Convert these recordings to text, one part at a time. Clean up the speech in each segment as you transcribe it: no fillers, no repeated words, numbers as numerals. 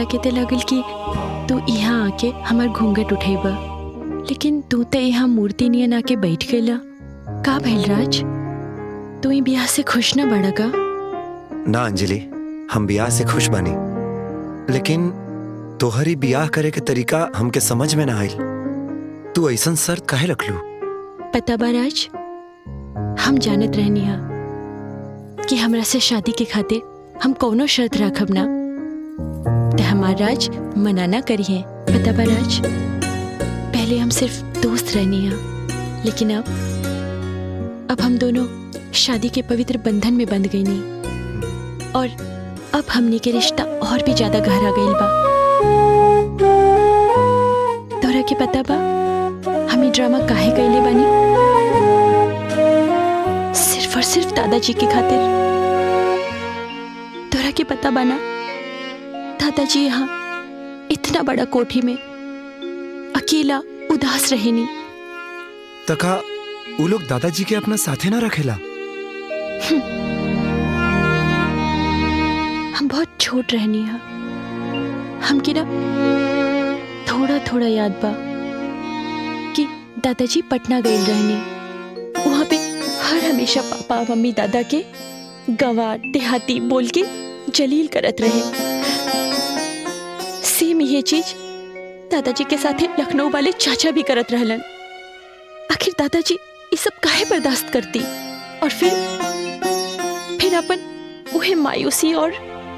के ते लगल कि तू यहाँ आके हमार घूंघट उठेबा, लेकिन तू तो यहाँ मूर्ति नियन आके बैठ गईला। का भइल राज, तू ई ब्याह से खुश ना बड़ा का? ना अंजलि, हम ब्याह से खुश बानी, लेकिन तोहरी ब्याह करे के तरीका हमके समझ में ना आइल। तू ऐसन शर्त काहे रखलू? पता बा राज, हम जानत रहनी हा कि हमरा से शादी के खातिर हम कौनो शर्त रखब ना ते हमार राज मना ना करिए। पता बा राज, पहले हम सिर्फ दोस्त रहनी हा, लेकिन अब हम दोनों शादी के पवित्र बंधन में बंध गई नहीं, और अब हमनी के रिश्ता और भी ज्यादा गहरा गईल बा। तोरा के पता बा हम ई ड्रामा काहे कइले बानी? सिर्फ और सिर्फ दादाजी के खातिर। तोरा के पता बा ना, दादाजी यहाँ इतना बड़ा कोठी में अकेला उदास रहे नहीं। तका वो लोग दादाजी के अपना साथे ना रखेला? हम बहुत छोट रहनी है, हमके ना थोड़ा थोड़ा याद बा कि दादाजी पटना गए रहनी। वहां पे हर हमेशा पापा मम्मी दादा के गंवार देहाती बोल के जलील करत रहे। सेम ये चीज दादाजी के साथे लखनऊ वाले चाचा भी करत रहलन। आखिर दादाजी ये सब काहे बर्दाश्त करती, और फिर अपन उहे मायूसी और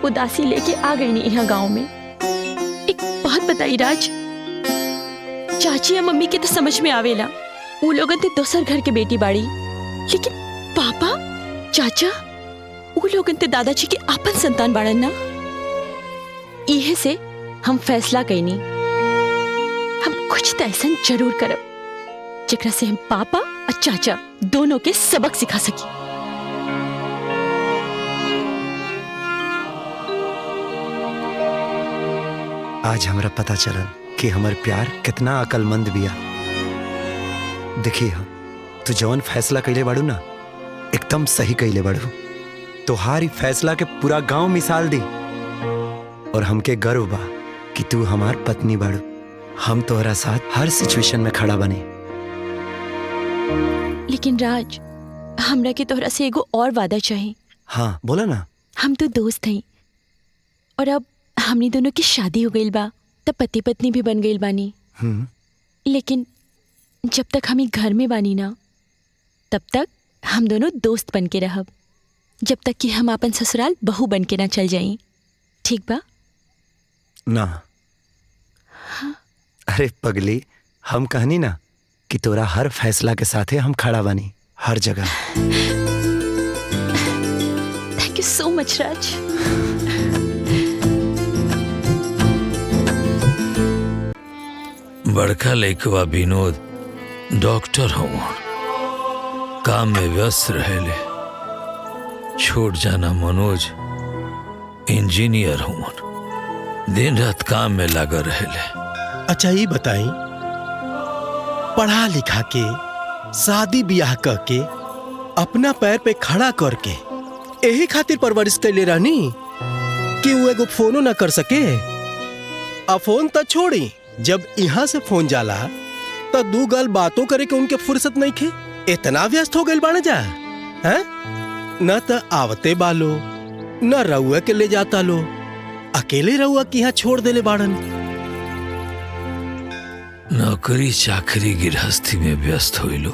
उदासी लेके आ गई नहीं यहाँ गांव में। एक बात बताई राज, चाची या मम्मी के तो समझ में आवेला, वो लोगन ते दोसर घर के बेटी बाड़ी, लेकिन पापा चाचा वो लोगन ते दादाजी के आपन संतान बाड़न ना। इहे से हम फैसला कईनी, हम कुछ तो ऐसा जरूर करब जेकरा से हम पापा और चाचा दोनों के सबक सिखा सकी। आज हमरा पता चलल कि हमार प्यार कितना अकलमंद बिया। देखिए तू जवन फैसला कइले बाड़ू ना, एकदम सही कइले बाड़ू। तोहारी फैसला के पूरा गांव मिसाल दी, और हमके गर्व बा कि तू हमार पत्नी बाड़ू। हम तोहरा साथ हर सिचुएशन में खड़ा बने। लेकिन राज, हमरा के तोहरा से एगो और वादा चाहिए। हाँ बोला ना। हम तो दोस्त हैं, और अब हमनी दोनों की शादी हो गई बा, तब पति पत्नी भी बन गई बानी। लेकिन जब तक हम घर में बानी ना, तब तक हम दोनों दोस्त बन के रहब, जब तक कि हम अपन ससुराल बहू बन के ना चल जाई। ठीक बा ना? हाँ? अरे पगली, हम कहनी ना कि तोरा हर फैसला के साथे हम खड़ा बानी, हर जगह। थैंक यू सो मच राज। बड़का लइकवा विनोद डॉक्टर हूँ, काम में व्यस्त रहेले। छोट जाना मनोज इंजीनियर हूँ, दिन रात काम में लगा रहेले। अच्छा ये बताई, पढ़ा लिखा के शादी ब्याह करके अपना पैर पे खड़ा करके यही खातिर परवरिश कैले रहनी कि वो एगो फोनो ना कर सके। अब फोन तो छोड़ी, जब यहाँ से फोन जाला तो दू गल बातों करे के उनके फुर्सत नहीं खे। इतना व्यस्त हो गए बाण जा, हैं? न तो आवते बालो, न रउआ के ले जाता लो, अकेले रउआ की यहाँ छोड़ देले बाड़न। नौकरी चाकरी गृहस्थी में व्यस्त होइलो,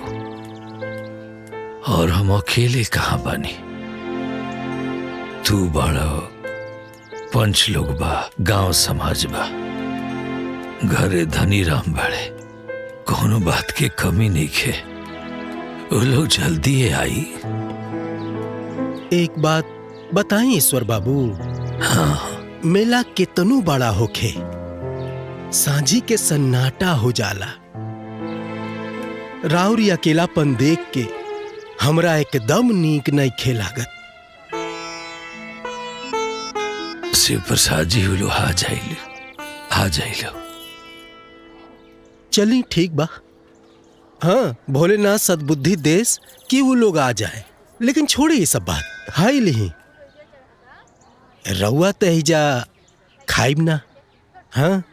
और हम अकेले कहाँ बानी। तू बड़ा पंच लोग बा, गांव समाज बा, घरे धनी राम बाड़े, कोनो बात के कमी नहीं खे। वो लोग जल्दी आई। एक बात बताई ईश्वर बाबू। हाँ। मेला कितनू बड़ा होखे, सांझी के सन्नाटा हो जाला। राउरी अकेलापन देख के हमरा एकदम नीक नहीं खे लागत। शिव प्रसाद जी वो लोग आ जाइलो। चली ठीक बा। हाँ, भोलेनाथ सद्बुद्धि देश कि वो लोग आ जाए, लेकिन छोड़ी ये सब बात। हाई लिही रउआ तहिजा खाइब ना, हाँ,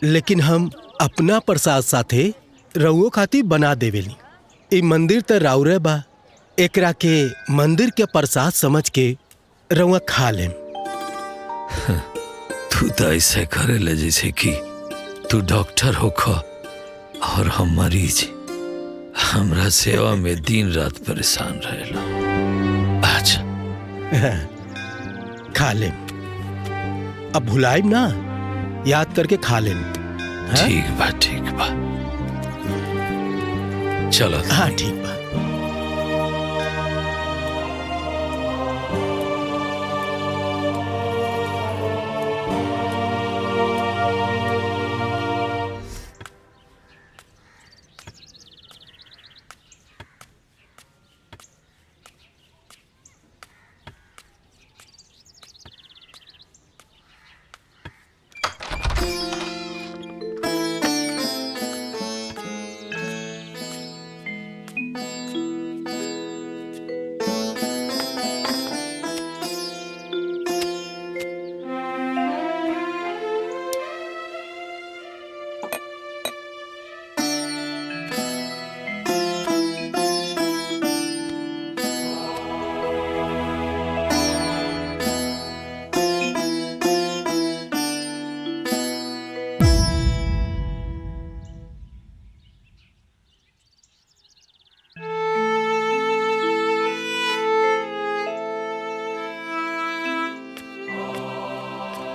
लेकिन हम अपना प्रसाद साथे रउओ खातिर बना देवेली। ई मंदिर त राउरे बा, एकरा के मंदिर के प्रसाद समझ के रउआ खा लेम। तू तो ऐसे करेला जैसे कि तू डॉक्टर होखा और हम मरीज। हमरा सेवा में दिन रात परेशान रहेला। अच्छा खा लेम, अब भुलाइब ना, याद करके खा लेम। हाँ? ठीक बा ठीक बा, चलो। हाँ ठीक बा।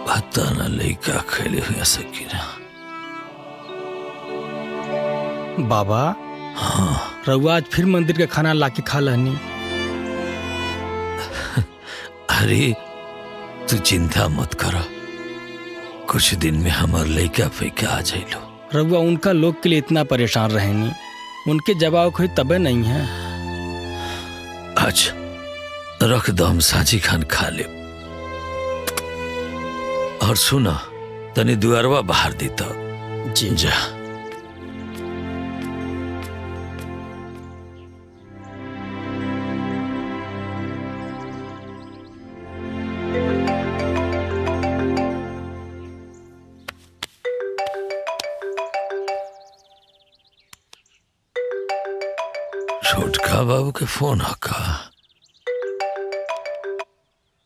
पता न लइका खेले हुए सकीना। बाबा, हाँ रउआ आज फिर मंदिर का खाना लाके खा लहनी। अरे तू चिंता मत कर, कुछ दिन में हमार लइका फैका आ जाइलो। रउआ उनका लोग के लिए इतना परेशान रहेनी, उनके जवाब कोई तबे नहीं है। अच्छा रख दो, हम साजी खान खा ले। और सुना, तनी दुआरवा बाहर देता जी जा। छोटका बाबू के फोन हका।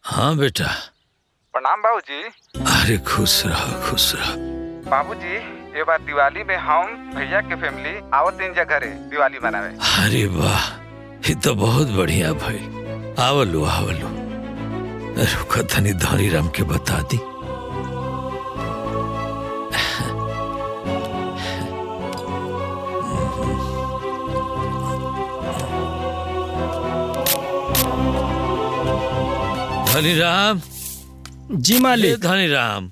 हाँ बेटा। प्रणाम बाबूजी। अरे खुश रहो खुश रहो। बाबूजी, ये बार दिवाली में हम भैया के फैमिली आवत इन जगह रे दिवाली मनावे। अरे वाह, ये तो बहुत बढ़िया भाई। आवलो आवलो, रुका तनी धनी राम के बता दी। धनी राम। जी मालिक। धनी राम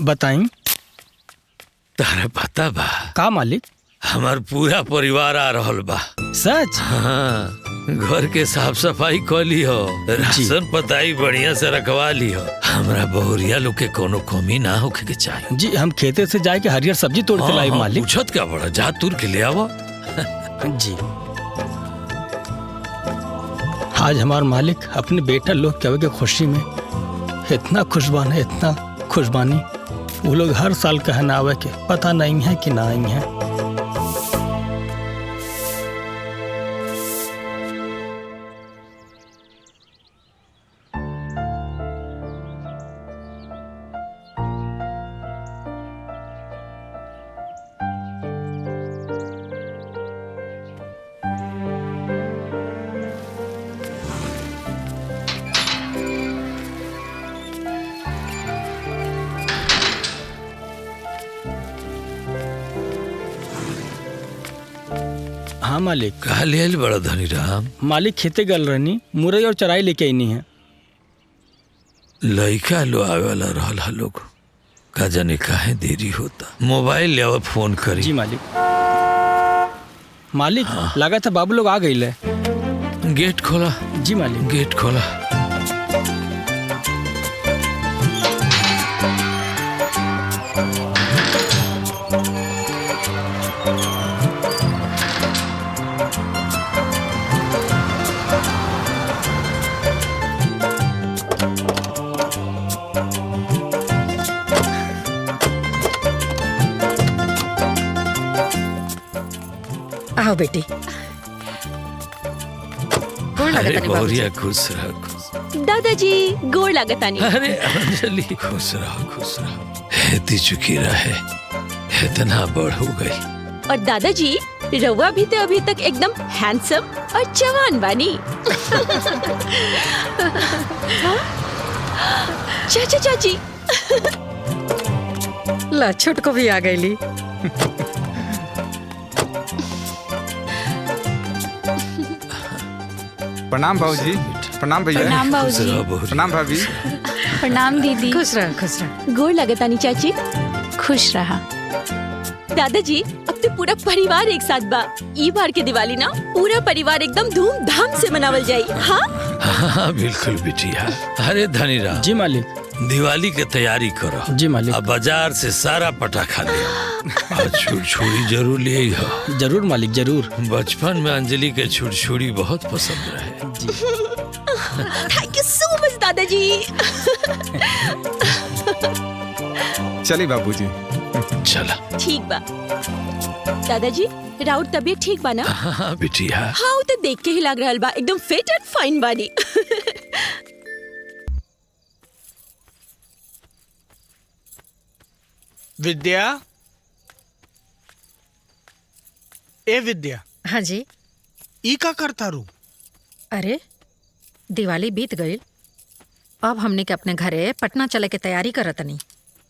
बताई। तारा पता बा का मालिक? हमार पूरा परिवार आ रहल बा। सच? हाँ, घर के साफ सफाई कर ली हो, राशन पताई बढ़िया से रखवा ली हो। हमरा बहुरिया लोग के कोनो कमी ना होके के चाहिए। जी, हम खेते से जाके हरियर सब्जी तोड़ के लाई मालिक। पूछत क्या बड़ा, जा तुर के ले आवो। जी। आज हमार मालिक अपने बेटा लोग के खुशी में इतना खुशबान है, इतना खुशबानी। वो लोग हर साल कहना आवे के पता नहीं है कि ना आई है। हाँ मालिक। कहा ले आइल बड़ा धनी राम? मालिक खेते गल रहनी, मुरई और चराई लेके आईनी है। लइका लो आवे वाला रहल हा लोग, का जाने काहे देरी होता। मोबाइल ले आओ, फोन करी। जी मालिक। मालिक हाँ। लगा था बाबू लोग आ गए। गेट खोला। जी मालिक। गेट खोला। आओ बेटी। कौन अरे लगता नहीं बाबूजी? बहुरिया खुश रहो खुश। दादाजी गोड़ लागतानी। अरे अंजलि खुश रहो हेती चुकी रहे इतना बड़ हो गई। और दादाजी रउआ भी तो अभी तक एकदम हैंडसम और जवान बानी। हाँ? चाचा चाची ला छुटको भी आ गईली। प्रणाम भाऊजी। प्रणाम भैया। प्रणाम खुश बाबूजी। रहो बहुरिया। प्रणाम भाभी। प्रणाम दीदी। खुश रह खुश रह। गोड़ लागतानी चाची। खुश रहा। दादाजी अब तो पूरा परिवार एक साथ बा। ई बार के दिवाली ना पूरा परिवार एकदम धूमधाम से मनावल जाई। हाँ हाँ बिल्कुल बिटिया। अरे धनीराम जी मालिक। दिवाली के तैयारी करो। जी मालिक। अब बाजार से सारा पटाखा ले और छुड़छुड़ी जरूर ले हो। जरूर मालिक जरूर। बचपन में अंजलि के छुड़छुड़ी बहुत पसंद रहे। थैंक यू सो मच दादाजी। चलिए बाबूजी। चला। ठीक बा दादाजी, राउर तबीयत ठीक बा ना? हाँ बिटिया। हाँ वो तो देख के ही लग रहा बा एकदम फिट एंड फाइन बानी। विद्या, ए विद्या, हाँ जी। ई का करता रू? अरे दिवाली बीत गई, अब हमने के अपने घरे पटना चले के तैयारी करतनी।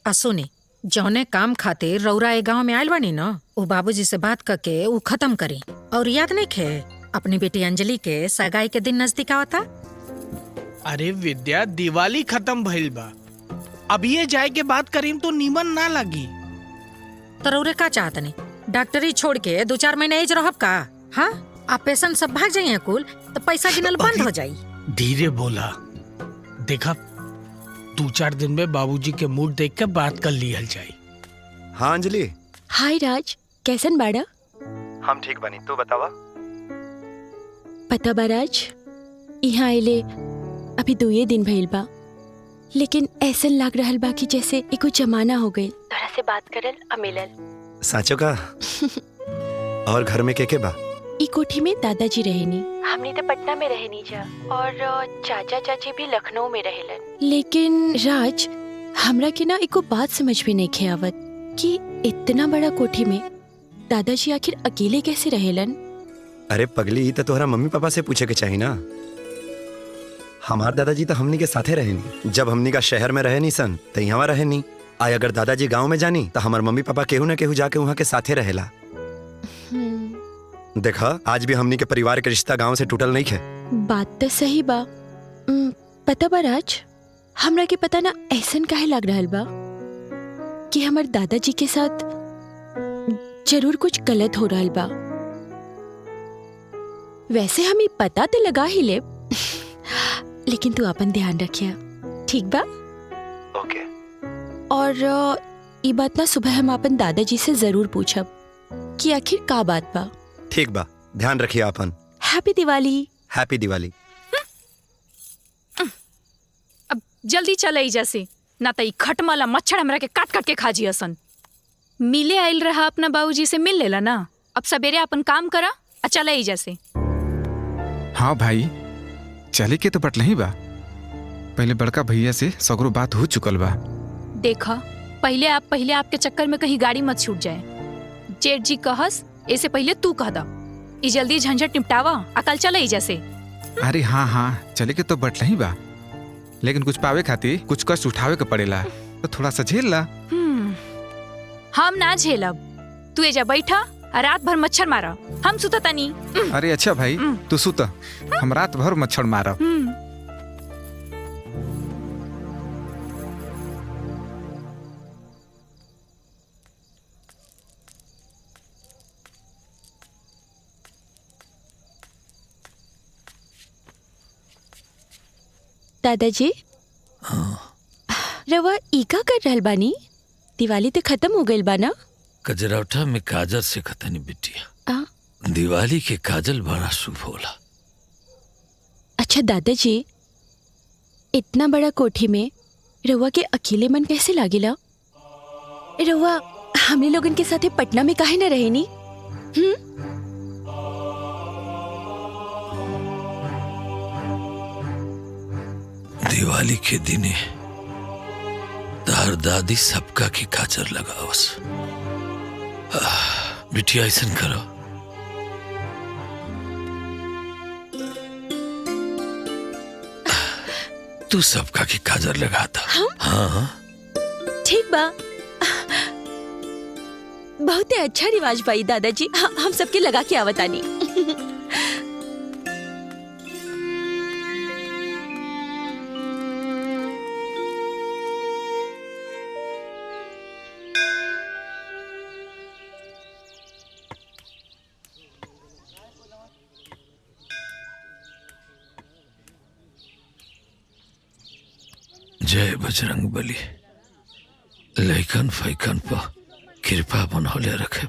असुनी जौने काम खातिर रौरा ए गांव में आयल बानी न, वो बाबूजी से बात करके वो खत्म करी। और याद नहीं खे अपनी बेटी अंजलि के सगाई के दिन नजदीक आवता। अरे विद्या, दिवाली खत्म भइल बा, अब ये जाए के बात करीम तो नीमन ना लगी। तो रौरे का चाहतनी डॉक्टरी छोड़ के 2-4 महीने एज रहब का? हाँ आप पेशेंट सब भाग जाइए कुल तो पैसा गिनल बंद हो जाई। धीरे बोला, देखा 2-4 दिन में बाबूजी के मूड देख के बात कर लिहल जाई। हाँ अंजलि। हाय राज, कैसन बाड़ा? हम ठीक बनी, तू बतावा। पता बा राज, यहाँ आइले अभी 2 दिन भइल बा, लेकिन ऐसन लग रहल बा कि जैसे एको जमाना हो गइल। तोरा से बात करल आ मिलल। साचो का? और घर में के बा? ई कोठी में दादाजी रहेनी, हमनी तो पटना में रहेनी जा, और चाचा चाची भी लखनऊ में रहेलन। लेकिन राज, हमरा के ना एको बात समझ में नहीं आवत कि इतना बड़ा कोठी में दादाजी आखिर अकेले कैसे रहेलन। अरे पगली, तो तोहरा मम्मी पापा से पूछे के चाहिए ना। हमार दादाजी तो हमनी के साथे रहे नहीं। जब हमनी का शहर में रहे नहीं सन तो यहाँ रहे नहीं। आय अगर दादाजी गांव में जानी तो हमार मम्मी पापा केहू न केहू जाके वहाँ के साथे रहेला। देखा, आज भी हमनी के परिवार के रिश्ता गांव से टूटल नहीं है। बात तो सही बा। पता बा राज, हमरा के पता ना ऐसन काहे लग रहल बा कि हमार दादाजी के साथ जरूर कुछ गलत हो रहल बा। वैसे हम पता तो लगा ही ले, लेकिन तू अपन ध्यान रखिया, ठीक बा? ओके। और ये बात ना सुबह हम अपन दादाजी से जरूर पूछब कि आखिर का बात बा। ठीक बा, ध्यान रखिए अपन। हैप्पी दिवाली। हैप्पी दिवाली। अब जल्दी चल जैसे ना तो खटमला मच्छर हमरा के काट काट के खा जी असन। मिले आइल रहा अपना बाबूजी से मिल लेला ना, अब सवेरे अपन काम करा आ चल जैसे। हाँ भाई, चले के तो बटलही बा। पहले बड़का भैया से सगरो बात हो चुकल बा। देखा, पहले आपके चक्कर में कहीं गाड़ी मत छूट जाए। जेठ जी कहस ऐसे पहले तू कह दा। ई जल्दी झंझट निपटावा आ कल चल जैसे। अरे हाँ हाँ, चले के तो बटलही बा, लेकिन कुछ पावे खातिर कुछ कष्ट उठावे के पड़ेला, तो थोड़ा सा झेल ला। हम ना झेलब, तू एजा बैठा आ रात भर मच्छर मारा, हम सुता तनी। अरे अच्छा भाई, तू सुत, हम रात भर मच्छर मारब। दादाजी, रवा ईका कर रहल बानी? दिवाली तो खत्म हो गइल बा ना? कजरौठा में काजल से खतनी बिटिया। दिवाली के काजल बड़ा शुभ होला। अच्छा दादाजी, इतना बड़ा कोठी में रवा के अकेले मन कैसे लागेला? रवा हमने लोगन के साथे पटना में काहे न रहेनी? दिवाली के दिने तार दादी सबका की काजर लगावस। बिटिया ऐसन करो, तू सबका की काजर लगाता। हाँ ठीक बा, बहुत ही अच्छा रिवाज भाई दादाजी। हम सबके लगा के आवतानी। जय बजरंग बली। लैकन फैकन पर कृपा बनौले रखे।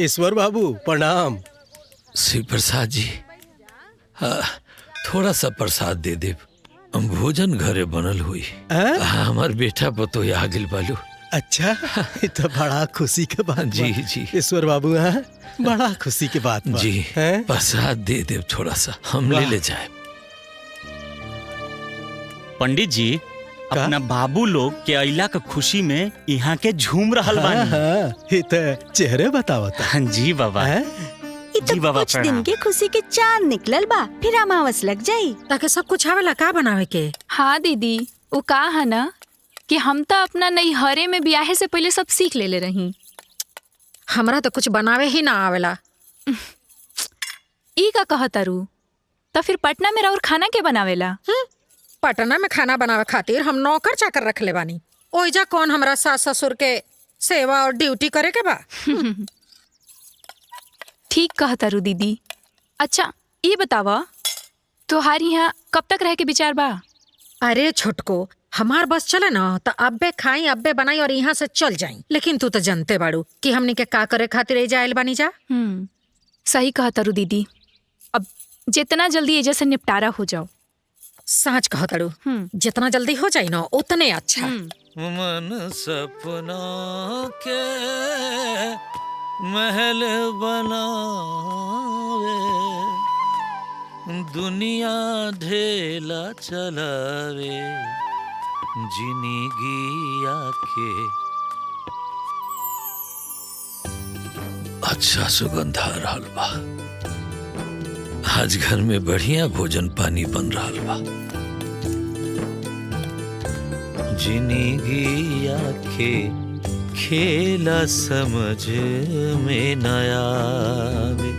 ईश्वर बाबू प्रणाम। श्री प्रसाद जी, थोड़ा सा प्रसाद दे दे। भोजन घरे बनल हुई। हमार बेटा पतो आ गिल बालू। अच्छा, ये तो बड़ा खुशी के बात बा। जी जी ईश्वर बाबू, हाँ बड़ा खुशी के बात बा। जी, हैं? प्रसाद दे दे थोड़ा सा, हम ले जाए। पंडित जी, अपना बाबू लोग के अइला के खुशी में यहाँ के झूम रहल बानी। ये तो चेहरे बतावता। हाँ जी बाबा। जी बाबा कुछ दिन के खुशी के चांद निकलल बा, फिर अमावस लग जाई। ताकि सब कुछ आवेला का बनावे के। हाँ दीदी, वो का है ना कि हम तो अपना नैहरे में ब्याहे से पहले सब सीख ले रही। हमरा तो कुछ बनावे ही ना आवेला। ई का कहतारू, तो फिर पटना में और खाना के बनावेला? पटना में खाना बनावे खातिर हम नौकर चाकर रख ले बानी। ओइजा कौन हमरा सास ससुर के सेवा और ड्यूटी करे के बा। ठीक कहतारू दीदी। अच्छा ये बतावा, तुम्हारी यहाँ कब तक रह के विचार बा? अरे छोटको, हमार बस चले ना तो अब्बे खाई अब्बे बनाई और यहाँ से चल जाई। लेकिन तू तो जानते बाड़ू कि हमने के का करे खातिर एजा आइल बानी जा। सही कहतारू दीदी। अब जितना जल्दी एजा से निपटारा हो जाओ। साँच कहताड़ू, जितना जल्दी हो जाए ना उतने अच्छा। मन सपनों के महल बनावे, दुनिया ढेला चलावे, जिंदगी आके। अच्छा सुगंध आ रहल बा। आज घर में बढ़िया भोजन पानी बन रहल बा। जिंदगी आके खेला समझ में नया आवे,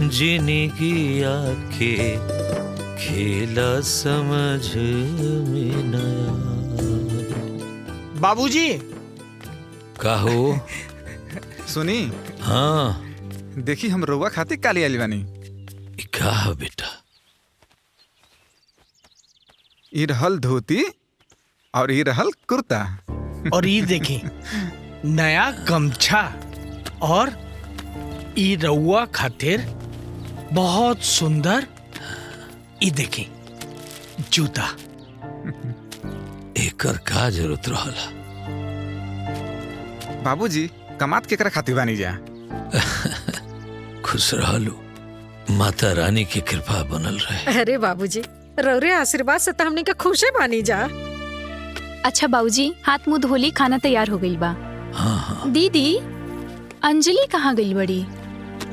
जिंदगी आके खेला समझ में नया आवे। बाबूजी कहो। सुनी। हाँ देखी, हम रउआ खातिर काली आइल बानी। का बेटा? ई रहल धोती और ई रहल कुर्ता। और ये देखी नया गमछा, और ई रउआ खातिर बहुत सुंदर ई देखी जूता। एकर का जरूरत रहला? बाबूजी कमात केकरा खातिर बानी जा? खुश रहलू, माता रानी की कृपा बनल रहे। अरे बाबूजी, रौरे आशीर्वाद से तो हमने के खुशे बानी जा। अच्छा बाबूजी, हाथ मुंह धोली, खाना तैयार हो गई बा। हाँ हाँ दीदी, अंजलि कहाँ गई बड़ी?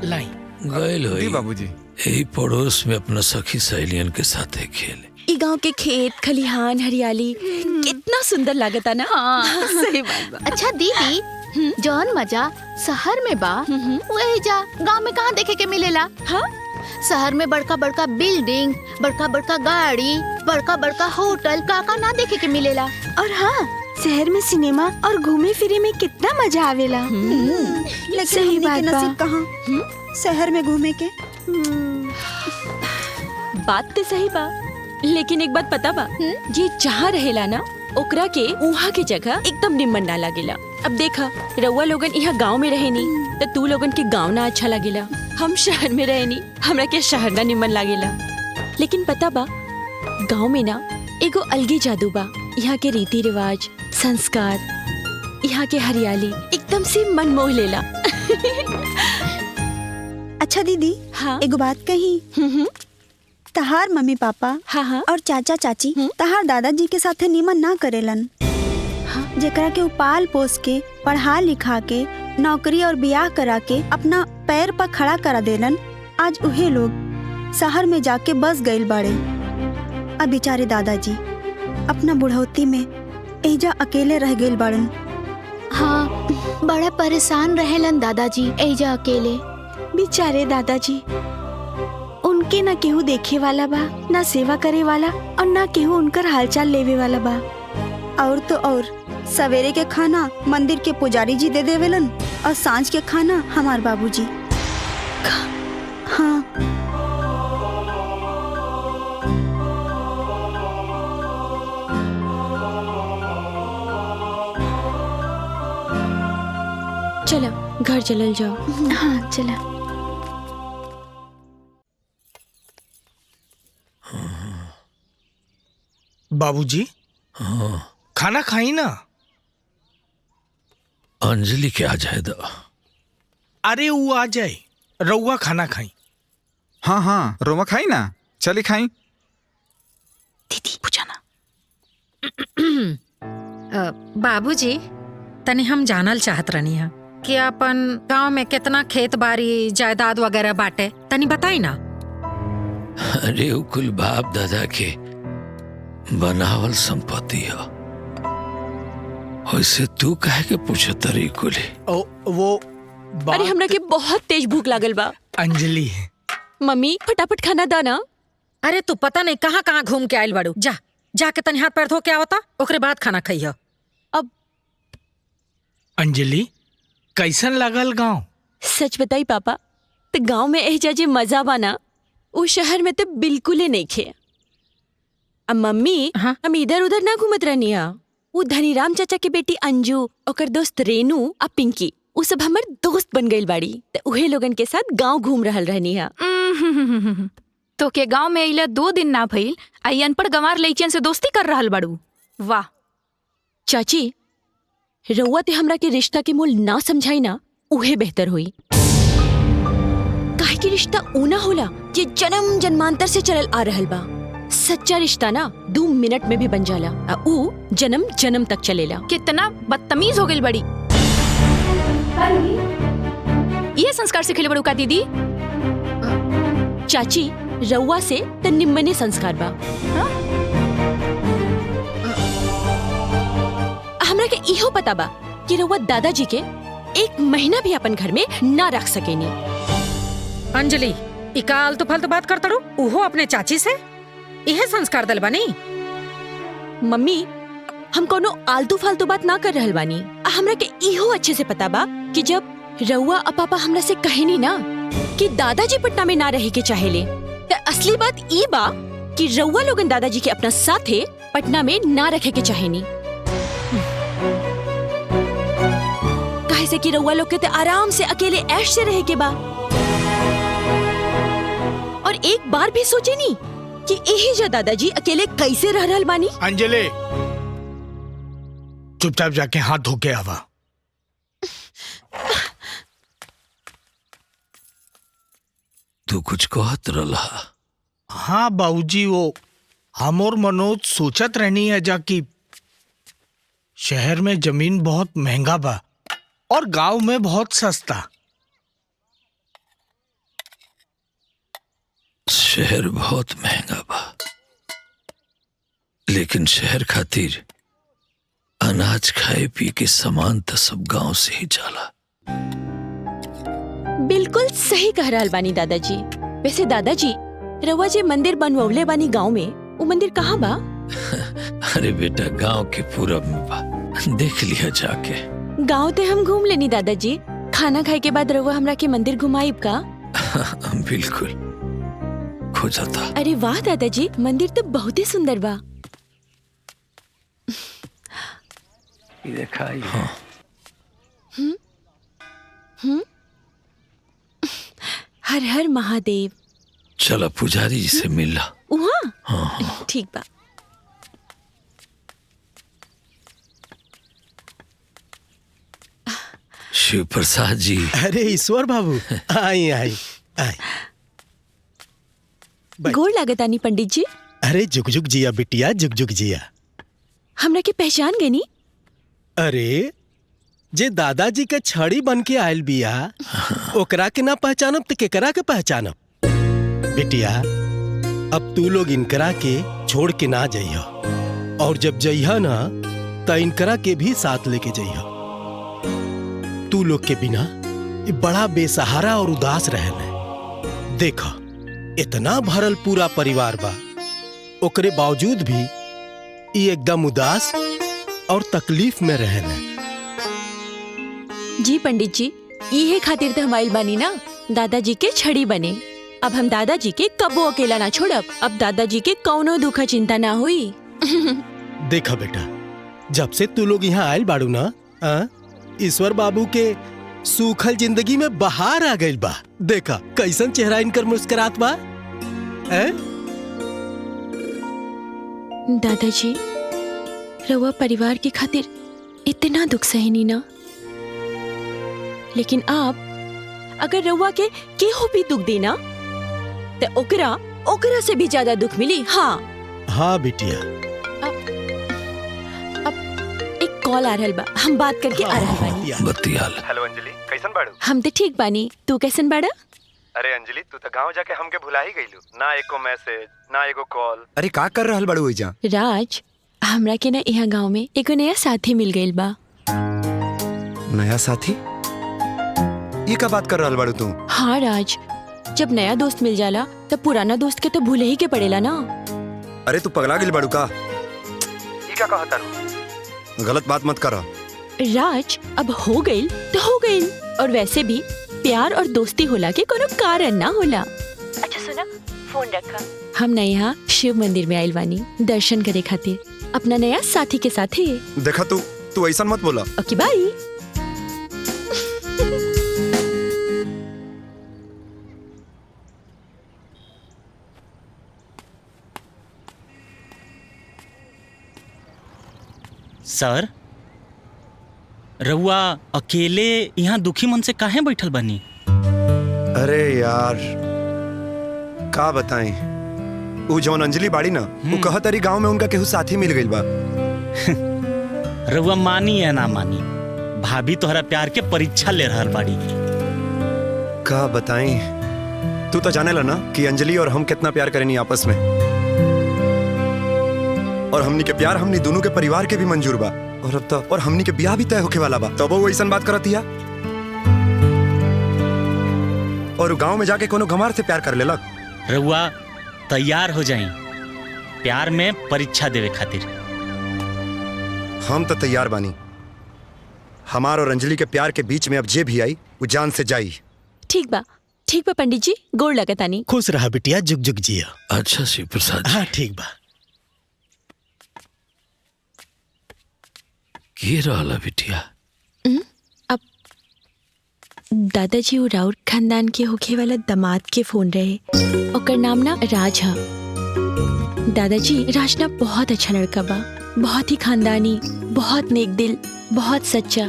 लाई गइल होई बाबूजी। यही पड़ोस में अपना सखी सहेलियन के साथ खेले। ई गांव के खेत खलिहान हरियाली कितना सुंदर लागता ना। हाँ सही बात बा। अच्छा दीदी, जौन मजा शहर में बा वही जा गांव में कहाँ देखे के मिलेला? हाँ, शहर में बड़का बड़का बिल्डिंग, बड़का बड़का गाड़ी, बड़का बड़का होटल काका ना देखे के मिलेला। और हाँ, शहर में सिनेमा और घूमे फिरे में कितना मजा आवेला। लेकिन सही हमनी के बात बा। नसीब कहाँ शहर में घूमे के। बात तो सही बा, लेकिन एक बात पता बा, ये जहाँ रहेला ना ओकरा के उहाँ के जगह एकदम निम्न ना लागेला। अब देखा, रउआ लोगन यहाँ गांव में रहेनी तो तू लोगन के गांव ना अच्छा लागेला। हम शहर में रहेनी, हमरा के शहर ना निम्न लागेला। लेकिन पता बा, गांव में ना एगो अलगे जादू बा। यहाँ के रीति रिवाज, संस्कार यहाँ के हरियाली एकदम से मन मोह लेला। अच्छा दीदी, हाँ एगो बात कही। तहार मम्मी पापा हाँ और चाचा चाची तहार दादाजी के साथे निमन ना करेलन। जेकरा के पाल पोस के पढ़ा लिखा के नौकरी और ब्याह करा के अपना पैर पर खड़ा करा देलन, आज उहे लोग शहर में जाके बस गइल बाड़े। अब बेचारे दादाजी अपना बुढ़ौती में एजा अकेले रह गइल बाड़न। हाँ, बड़ा परेशान रहेलन दादाजी एजा अकेले। बेचारे दादाजी, उनके ना केहू देखे वाला बा, ना सेवा करे वाला और ना केहू उनकर हालचाल लेवे वाला बा। और तो और सवेरे के खाना मंदिर के पुजारी जी दे देवेलन और सांझ के खाना हमार बाबूजी। हाँ, चलो घर चलल जाओ। हाँ चला। बाबूजी, खाना खाई ना। अंजलि के आ जाए दो। अरे वो आ जाए, रउआ खाना खाई। हाँ हाँ, रोमा खाई ना, चली खाई। दीदी पूछाना। बाबूजी, तनी हम जानल चाहत रहनी है कि अपन गांव में कितना खेत बाड़ी जायदाद वगैरह बाटे, तनी बताई ना। अरे वो कुल बाप दादा के बनावल संपत्ति है। वैसे तू काहे के पूछे तरी कुली? वो अरे हमरा के बहुत तेज भूख लागल बा। अंजलि, मम्मी फटाफट खाना दाना। अरे तू पता नहीं कहाँ कहाँ घूम के आयल बाड़ू, जा जाके तनी हाथ पैर धो के आवता, ओकरे बाद खाना खाइयो। अब अंजलि, कैसन लगल गांव? सच बताई पापा, तो गांव में एहजा जे मजा बाना वो शहर में तो बिल्कुल ही नहीं खे। अब मम्मी, हाँ? हम इधर उधर ना घूमत रहनी है। वो धनीराम चाचा के बेटी अंजू, ओकर दोस्त रेनू और पिंकी, वो सब हमर दोस्त बन गइल बाड़ी। तो उहे लोगन के साथ गांव घूम रहल रहनी है। तो के गांव में अइला 2 दिन ना भइल, आई अनपढ़ गंवार लइकियन से दोस्ती कर रहल बाड़ू। वाह चाची, रउआ ते हमरा के रिश्ता के मोल ना समझाई ना, उहे बेहतर हुई। काहे कि रिश्ता ऊ ना होला जे जन्म जन्मांतर से चलल आ रहल बा। सच्चा रिश्ता ना 2 मिनट में भी बन जाला, ऊ जन्म जन्म तक चलेला। कितना बदतमीज हो गइल बड़ी। ये संस्कार सिखले बड़ू का दीदी? चाची, रउआ से त निम्मने संस्कार बा। हमरा के इहो पता बा कि रउआ दादाजी के 1 महीना भी अपन घर में ना रख सकेनी। अंजलि, इका आलतू फालतू बात करता रू, उहो अपने चाची से इहे संस्कार दल बानी। मम्मी, हम कोनो आलतू फालतू बात ना कर रहल बानी। हमरा के इहो अच्छे से पता बा कि जब रउआ और पापा हमरा से कहेनी ना कि दादाजी पटना में ना रहे के चाहेले, तो असली बात ई बा कि रउआ लोगन दादाजी के अपना साथे पटना में ना रखे के चाहेनी। काहे से कि रउआ लोग के ते आराम से अकेले ऐश से रहे के बा। और एक बार भी सोचे नी कि यही जा दादाजी अकेले कैसे रह रहल बानी। अंजलि, चुपचाप जाके हाथ धो के आवा। तू कुछ कहत रहा? हाँ बाबूजी, वो हम और मनोज सोचत रहनी है जा कि शहर में जमीन बहुत महंगा बा और गांव में बहुत सस्ता। शहर बहुत महंगा बा, लेकिन शहर खातिर अनाज खाए पी के सामान तो सब गांव से ही जाला। बिल्कुल सही कह रहल बानी दादाजी। वैसे दादाजी, रउआ जे मंदिर बनवले बानी गांव में, वो मंदिर कहाँ बा? अरे बेटा, गांव के पूरब में बा, देख लिया जाके। गांव ते हम घूम लेनी दादाजी। खाना खाए के बाद रउआ हमरा के मंदिर घुमाइब का? बिल्कुल, खोजता। अरे वाह दादाजी, मंदिर तो बहुत ही सुंदर बा। हाँ। हर हर महादेव। चला पुजारी जी से मिला। वहाँ? हाँ। ठीक बा। शिव प्रसाद जी। अरे ईश्वर बाबू, आई आई आई। गोड़ लागतानी पंडित जी। अरे जुग जुग जिया बिटिया, जुग जुग जिया। हमरा के पहचान गए नी? अरे जे दादाजी के छड़ी बन के आयल बिया, ओकरा के ना पहचानब तो केकरा के पहचानब? बिटिया अब तू लोग इनकरा के छोड़ के ना जइह, और जब जइह ना तो इनकरा के भी साथ लेके जइह। तू लोग के बिना ये बड़ा बेसहारा और उदास रहना। देखा इतना भरल पूरा परिवार बा, ओकरे बावजूद भी ये एकदम उदास और तकलीफ में रहना। जी पंडित जी, इहे खातिर तो हम आइल बानी ना, दादाजी के छड़ी बने। अब हम दादाजी के कबो अकेला ना छोड़ब। अब दादाजी के कौनो दुख चिंता ना हुई। देखा बेटा, जब से तू लोग यहाँ आयल बाड़ू ना, ईश्वर बाबू के सूखल जिंदगी में बहार आ गइल बा। देखा कैसन चेहरा इनकर मुस्कुरात बा। दादाजी, रउआ परिवार के खातिर इतना दुख सहनी ना, लेकिन आप अगर रउआ के केहू भी दुख देना तो ओकरा से भी ज्यादा दुख मिली। हाँ हाँ बिटिया। अब एक कॉल आ रहल बा, हम बात करके आ रहल बानी। बतियाल। हेलो अंजलि, कैसन बाड़ू? हम तो ठीक बानी, तू कैसन बाड़ा? अरे अंजलि, तू तो गांव जाके हमके भुला ही गईलू। ना एको मैसेज, ना एको कॉल। अरे का कर रहल बाड़ू ओइजा? राज, हमरा के ना यहाँ गांव में एगो नया साथी मिल गइल बा। नया साथी? ये का बात कर रहल बाड़ू तू? हाँ राज, जब नया दोस्त मिल जाला तब पुराना दोस्त के तो भूले ही के पड़ेला ना। अरे तू पगला गिल बाड़ू का? ये क्या कहता रू? गलत बात मत कर। राज, अब हो गइल तो हो गइल, और वैसे भी प्यार और दोस्ती होला के कोनो कारण ना होला। अच्छा सुना, फोन रखा। हम ना यहाँ शिव मंदिर में आइल बानी दर्शन करे खातिर, अपना नया साथी के साथ ही। देखा तू ऐसा मत बोला। ओके बाय। सर, रउआ अकेले यहाँ दुखी मन से काहे बैठल बनी? अरे यार का बताएं, वो जौन अंजलि बाड़ी ना, वो कहत अरी गांव में उनका केहू साथी मिल गइल बा। रउआ मानी या ना मानी, भाभी तोहरा प्यार के परीक्षा ले रहल बाड़ी। का बताएं, तू तो जाने ला ना कि अंजलि और हम कितना प्यार करेनी आपस में, और हमनी के प्यार हमनी दोनों के परिवार के भी मंजूर बा, और अब तो और हमनी के ब्याह भी तय होके वाला बा। तब वो ऐसा बात करत हिया, और गांव में जाके कोनो गंवार से प्यार कर लेलक। रउआ तैयार हो जाई प्यार में परीक्षा देवे खातिर। हम तो तैयार बानी। हमार और अंजलि के प्यार के बीच में अब जे भी आई वो जान से जाई। ठीक बा पंडित जी, गोड़ लगतानी। खुश रहा बिटिया, जुग जुग जिया। अच्छा शिव प्रसाद। हाँ ठीक बा। के रहला बिटिया? अब दादाजी वो राउत खानदान के होखे वाला दामाद के फोन रहे, ओकर नाम ना राज है। दादाजी, राज ना बहुत अच्छा लड़का बा, बहुत ही खानदानी, बहुत नेक दिल, बहुत सच्चा।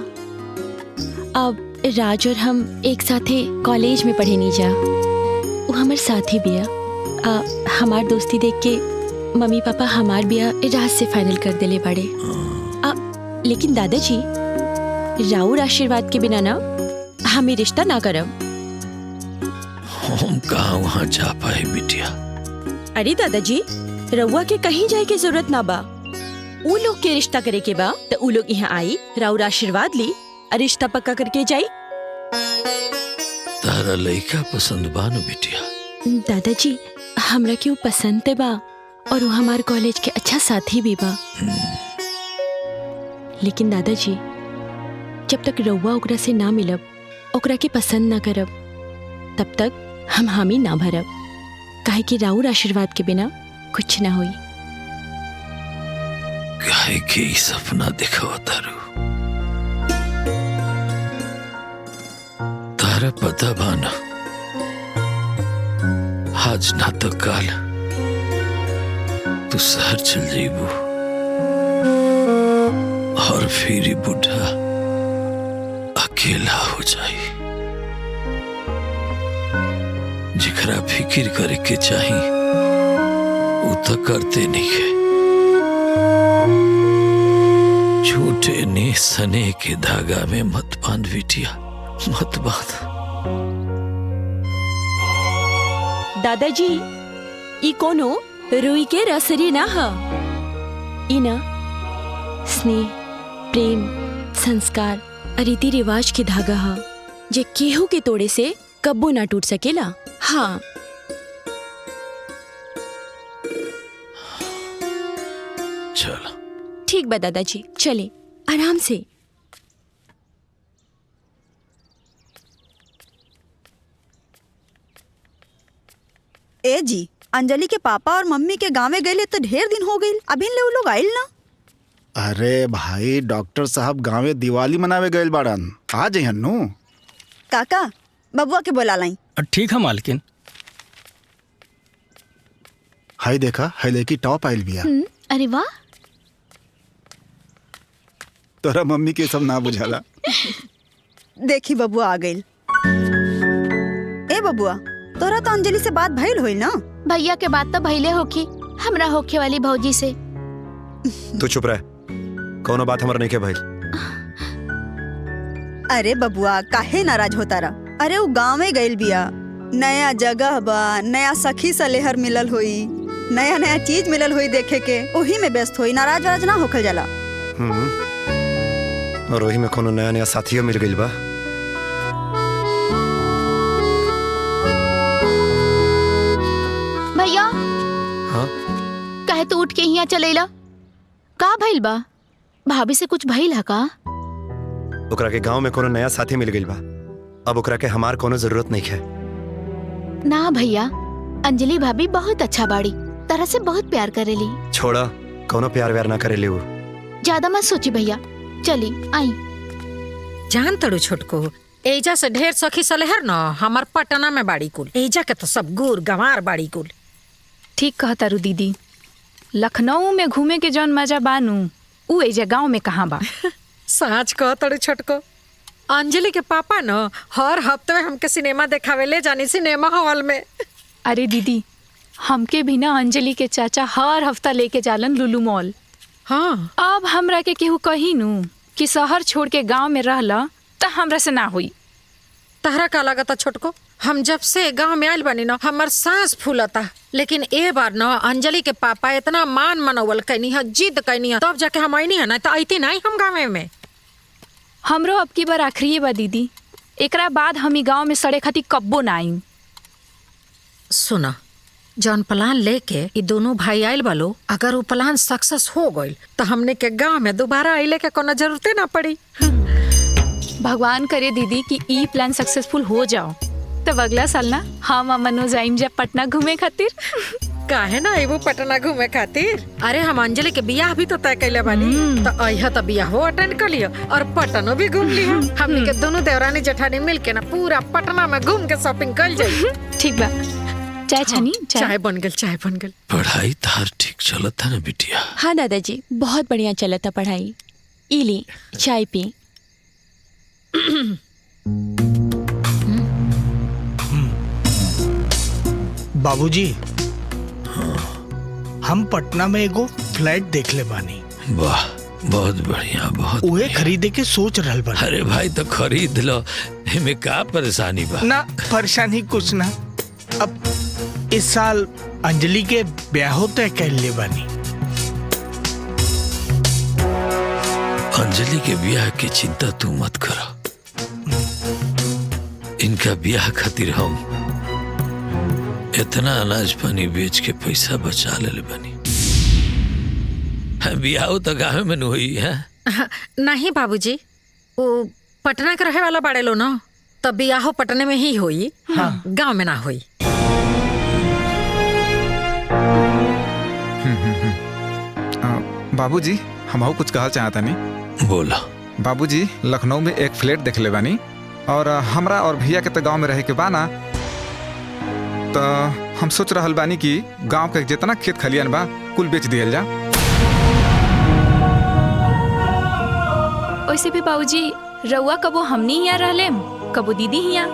अब राज और हम एक साथे कॉलेज में पढ़े नहीं जा, वो हमार साथी बिया। हमार दोस्ती देख के मम्मी पापा हमार बिया राज से फाइनल कर देले बड़े। लेकिन दादाजी, राउर आशीर्वाद के बिना ना हमें रिश्ता ना करब। हम कहाँ वहाँ जा पाए बिटिया? अरे दादाजी, रउआ के कहीं जाए के जरूरत ना बा। उ लोग के रिश्ता करे के बा तो उ लोग यहाँ आई, राउर आशीर्वाद ली, रिश्ता पक्का करके जाई। तारा लड़का पसंद बा न बिटिया? दादाजी, हमरा के वो पसंद ते बा, और वो हमार कॉलेज के अच्छा साथी भी बा। लेकिन दादाजी, जब तक रउआ ओकरा से ना मिलब, ओकरा के पसंद ना करब, तब तक हम हामी ना भरब, काहे कि राउर आशीर्वाद के बिना कुछ ना होई। काहे के ई सपना दिखावा तारू? तारा पता बाना, आज ना तो काल तू शहर चल जाइबू, और फिर ही बुढ़ा अकेला हो जाई। जिकरा फिकिर करे के चाही वो तो करते नहीं है। झूठे ने सने के धागा में मत बांध बिटिया, मत बांध। दादाजी ई कोनो रुई के रसरी ना ह, ई ना स्नेह, प्रेम, संस्कार और रीति रिवाज के धागा ह जे केहू के तोड़े से कब्बो ना टूट सकेला। हाँ चलो ठीक बा दादाजी, चले आराम से। ए जी, अंजलि के पापा और मम्मी के गाँव में गए तो ढेर दिन हो गई, अभी ले वो लोग आइल ना। अरे भाई डॉक्टर साहब गाँवे दिवाली मनावे गए बाड़न, आ जइहन नु। काका बबुआ के बोला लाई। ठीक है मालकिन। हाय देखा, हाय लेकी टॉप आइल बिया। अरे वाह, तोरा मम्मी के सब ना बुझाला। देखी बबुआ आ गई। ए बबुआ, तोरा तो अंजलि से बात भइल होई ना। भैया के बात तो भइले होखी, हमरा होखे वाली भौजी से। तू चुप रह, कोनो बात हमारा नहीं के भाई। अरे बबुआ काहे नाराज होता रहा। अरे वो गाँव में गइल बिया, नया जगह बा, नया सखी सलेहर मिलल होई, नया नया चीज मिलल होई देखे के, वही में व्यस्त होई। नाराज वाराज ना होखल जाला। और वही में कोनो नया नया साथियों मिल गइल बा। भैया हाँ काहे तू उठ के यहाँ चलेला? का भइल बा? भाभी से कुछ भइल है का? ओकरा के गांव में कोनो नया साथी मिल गइल बा, अब ओकरा के हमार कोनो जरूरत नहीं है। ना भैया, अंजलि भाभी बहुत अच्छा बाड़ी, तरह से बहुत प्यार करेली। छोड़ा, कोनो प्यार व्यार ना करे ले वो। ज्यादा मत सोची भैया, चली आई। जान तड़ू छोटको, एजा से ढेर सखी सलेहर न हमार पटना में बाड़ी कुल। एजा के तो सब गुर गंवार बाड़ी कुल। ठीक कहता रू दीदी, लखनऊ में घूमे के जौन मजा बानू उ एजा गाँव में कहाँ बा। साँच कह तड़ू छोटको, अंजलि के पापा न हर हफ्ते में हमके सिनेमा देखावे ले जानी सिनेमा हॉल में। अरे दीदी, हमके भी ना अंजलि के चाचा हर हफ्ता लेके जालन लुलु मॉल। हाँ, अब हमरा के केहू कही नू कि शहर छोड़ के गांव में रहला त हमरा से ना हुई। तहरा का लगता छोटको, हम जब से गांव में आयल बनी न हमर सांस फूलता। लेकिन ए बार न अंजलि के पापा इतना मान मनोवल कैनी है, जिद कैनी है, तब जाके हम आईनी है ना, तो आईती नहीं हम गाँव में। हमरो अब की बार आखिरी बा दीदी, एकरा बाद हम ई गांव में सड़े खातिर कब्बो ना आईम। सुना, जौन प्लान लेके ये दोनों भाई आयल बालो, अगर वो प्लान सक्सेस हो गई तो हमने के गांव में दोबारा आइले के कोनो जरूरते ना पड़ी। भगवान करे दीदी कि ई प्लान सक्सेसफुल हो जाओ, तब अगला साल ना हम मनोज आइम जा पटना घूमे खातिर। काहे ना आइबो पटना घूमे खातिर? अरे हम अंजलि के बियाह भी तो तय कैले बानी, तो अइहा तो बियाह अटेंड कर लियो और पटनो भी घूम लियो। हमने के दोनों देवरानी जेठानी मिल के ना पूरा पटना में घूम के शॉपिंग कर जाई। ठीक बा, चाय छानी? चाय बन गल, चाय बन गल। पढ़ाई तार ठीक चलता ना बिटिया? हाँ दादाजी, बहुत बढ़िया चलता पढ़ाई। ई ली चाय पी। बाबूजी, हम पटना में एगो फ्लैट देख ले बानी। वाह, बहुत बढ़िया, बहुत उहे खरीदे के सोच रहल बानी। अरे भाई तो खरीद लो, हमें का परेशानी बा? ना परेशानी कुछ ना। अब इस साल अंजलि के ब्याह तय कर ले बानी। अंजलि के ब्याह की चिंता तू मत करो, इनका ब्याह खातिर हम इतना अनाज पानी बेच के पैसा बचा ले बनी। ब्याह तो गाँव में न हुई है। नहीं बाबूजी, वो पटना के रहे वाला बाड़े लो ना, तब ब्याह पटने में ही हुई। हाँ। गाँव में ना हुई। बाबूजी, हम कुछ कहल चाहता नहीं। बोला। बाबूजी, लखनऊ में एक फ्लैट देख ले बानी और हमरा और भैया के तो गांव में रहे के बाना, तो हम सोच रहल बानी कि गांव के जितना खेत खलियान बा कुल बेच दियल जा। वैसे भी बाबूजी, रउआ कबो हमनी हिया रहले, कबो दीदी हिया।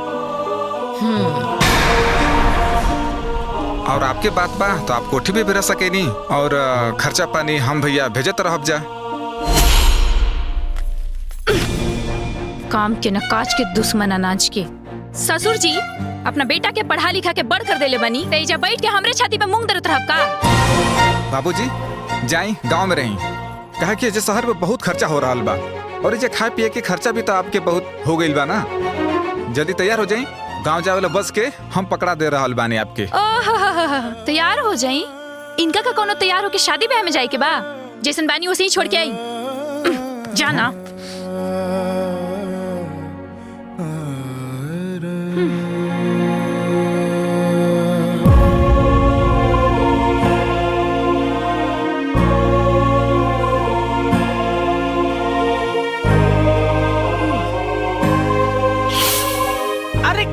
और आपके बात बा तो आप कोठी भी रह सके नहीं, और खर्चा पानी हम भैया भेजत रहब जा। काम के न काज के दुश्मन अनाज के। ससुर जी अपना बेटा के पढ़ा लिखा के बड़ कर देले बनी, तेजा बैठ के हमरे छाती पे मूंग दरत रहब का? बाबूजी जाई गांव में रही, कहे कि जे शहर में बहुत खर्चा हो रहा बा, और ये खाए पिए के खर्चा भी तो आपके बहुत हो गई बा ना। जल्दी तैयार हो जाई, गांव जावे वाला बस के हम पकड़ा दे रहल बानी आपके। ओह तैयार हो जाई। इनका का कोनो तैयार होके शादी ब्याह में जाए के बा? जैसन बानी वैसे ही छोड़ के आई जाना।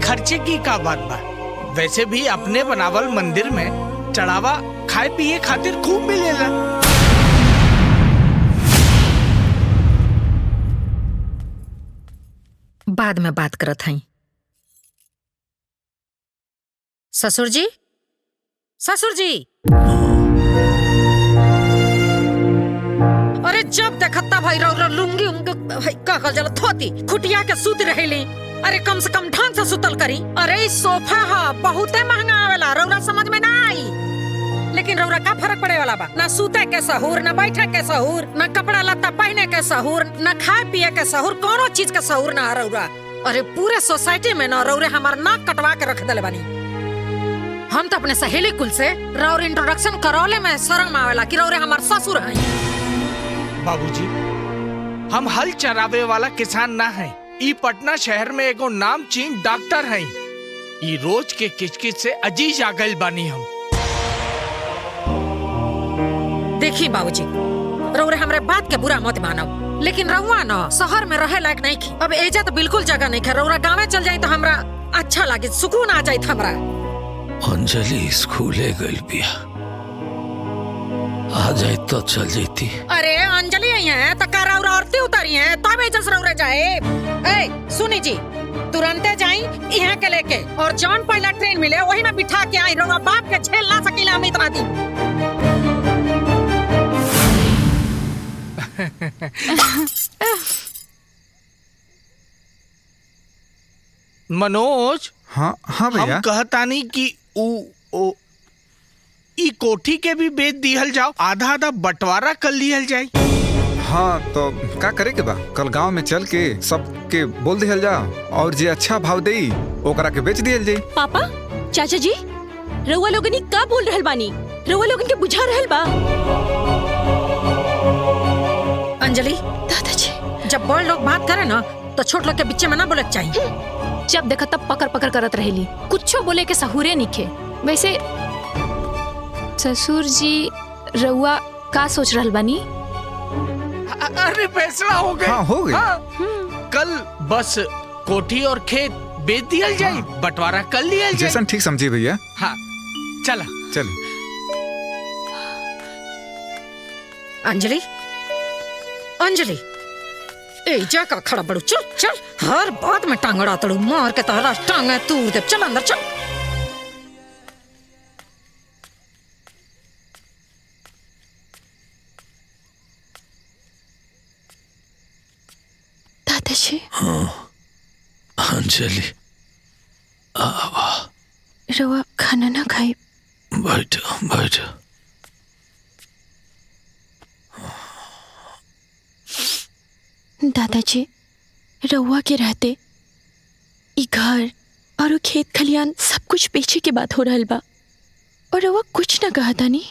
खर्चे की का बात बा? वैसे भी अपने बनावल मंदिर में चढ़ावा खाए पिए खातिर खूब मिलेला। बाद में बात करत हई। ससुर जी, ससुर जी, अरे जब देखता भाई रौरा लुंगी भाई का कल जला थोती खुटिया के सूत रहेली। अरे कम से कम ढंग से सुतल करी। अरे इस सोफा हा बहुते महंगा आवेला, रौरा समझ में ना आई। लेकिन रौरा का फर्क पड़े वाला बा? ना सूते के सहूर, ना बैठे के सहूर, ना कपड़ा लत्ता पहने के सहूर, ना खाए पिए के सहूर, कोनो चीज का सहूर ना रौरा। अरे पूरे सोसाइटी में ना रौरे हमार नाक कटवा के रख दले बानी। हम तो अपने सहेली कुल से रौर इंट्रोडक्शन करौले में शर्म आवेला कि रौरे हमार ससुर हैं। बाबूजी हम हल चरावे वाला किसान ना है। ई पटना शहर में एगो नामचीन डॉक्टर हैं। ई रोज के किचकिच से अजीज आ गइल बानी हम। देखी बाबूजी, रौरे हमरे बात के बुरा मत मानो, लेकिन रहुआ ना शहर में रहे लायक नहीं की। अब एजा तो बिल्कुल जगह नहीं है। रौरा गाँव चल जाए तो हमरा अच्छा लगे, सुकून आ जाए हमरा। अंजलि स्कूले गइल बिया, आ जाए तो चल जाती। अरे अंजलि आई है तो का रौरा औरती उतारी है तब एजस रौरे जाए। ए सुनी जी, तुरंते जाई यहाँ के लेके, और जौन पहला ट्रेन मिले वही में बिठा के आई। रौरा बाप के झेल ना सकीला हम इतना दिन। मनोज, हाँ हाँ भैया, हम कहतानी कि ई कोठी के भी बेच दिहल जाओ, आधा आधा बंटवारा कर लिहल जाए। हाँ तो का करे के बा? कल गांव में चल के सबके बोल दिहल जा, और जे अच्छा भाव देई ओकरा के बेच दिहल जाई। पापा, चाचा जी, रउआ लोगनी का बोल रहल बानी? रउआ लोगन के बुझा रहल बा? अंजलि, दादाजी, जब बड़ लोग बात करे ना तो छोट लोग के बीच में ना बोले चाहिए। जब देखा तब पकड़ पकड़ करत रहेली, कुछो बोले के सहूरे निखे। वैसे ससुर जी रउआ का सोच रहल बानी? अरे फैसला हो गया। हाँ हो गया। कल बस कोठी और खेत बेच दिया जाए, बंटवारा कर लिया जाए। जैसन ठीक समझी भैया। हाँ चला चल। अंजलि, अंजलि, ए जा का खड़ा बड़ू, चल चल, हर बात में टांगड़ा तड़ू मार के तारा टांगे तूर दे। चल अंदर चल। दादाजी। हाँ अंजलि, आवा। रउआ खाना ना खाई? बैठो बैठो। दादाजी, रउआ के रहते ई घर और वो खेत खलियान सब कुछ बेचे के बात हो रहल बा, और रउआ कुछ ना कहा था। नहीं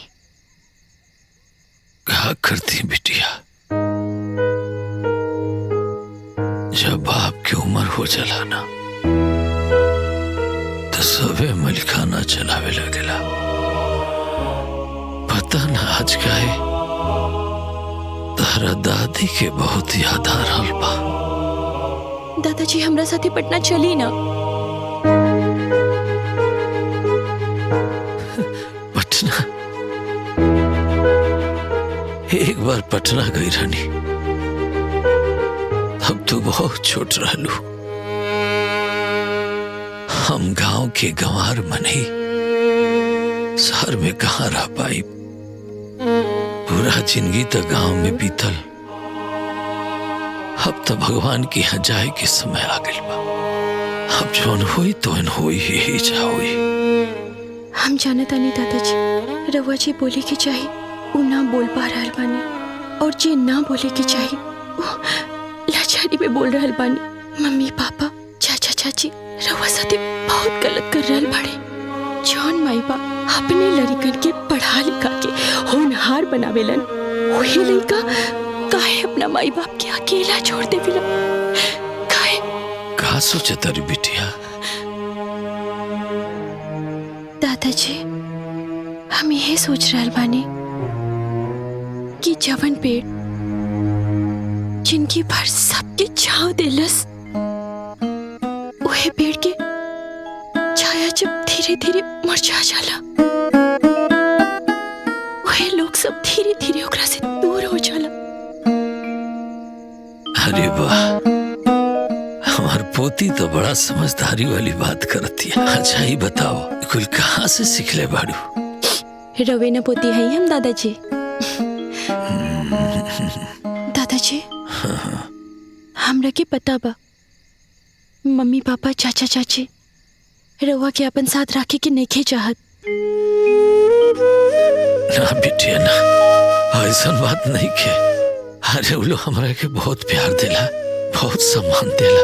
क्या करती बिटिया, जब बाप की उम्र हो चला ना तो सबे मलिकाना चलावे लगेला। पता ना आज काहे तारा दादी के बहुत याद आ रहल बा। दादाजी, हमरा साथे पटना चली ना। पटना? एक बार पटना गई रानी, अब तो बहुत छोट रहलू। हम गांव के गंवार मनई शहर में कहाँ रह पाई। पूरा जिंदगी तो गांव में बीतल, अब तो भगवान के यहाँ जाए के समय आ गइल बा। अब जौन होई तो होई ही जा होई। हम जानता नहीं दादाजी, रउआ जी बोले के चाहिए वो ना बोल पा रहल बानी, और जे ना बोले के चाहिए वो लाचारी में बोल रहल बानी। मम्मी पापा चाचा चाची रउआ साथे बहुत गलत कर रहल बाड़े। जौन माई बाप अपने लड़कन के पढ़ा लिखा के होनहार बनावेलन, वही लड़का काहे अपना माई बाप के अकेला छोड़ देवेला? काहे? का सोचे तारी बिटिया? दादाजी, हम यही सोच रहल बानी कि जवन पेड़ जिनकी भर सबके छाव देलस, वही पेड़ के छाया जब धीरे धीरे मुरझा जाला, वही लोग सब धीरे धीरे ओकरा से दूर हो जाला। अरे वाह, हमार पोती तो बड़ा समझदारी वाली बात करती है। अच्छा ही बताओ, कुल कहाँ से सीखले बाड़ू? रवेना पोती है हम दादाजी। दादाजी, हमरा के पता बा मम्मी पापा चाचा चाची रवा के अपन साथ रखे के नहीं चाहत। ना बिटिया ना, ऐसा बात नहीं के। अरे वो लोग हमरा के बहुत प्यार देला, बहुत सम्मान देला।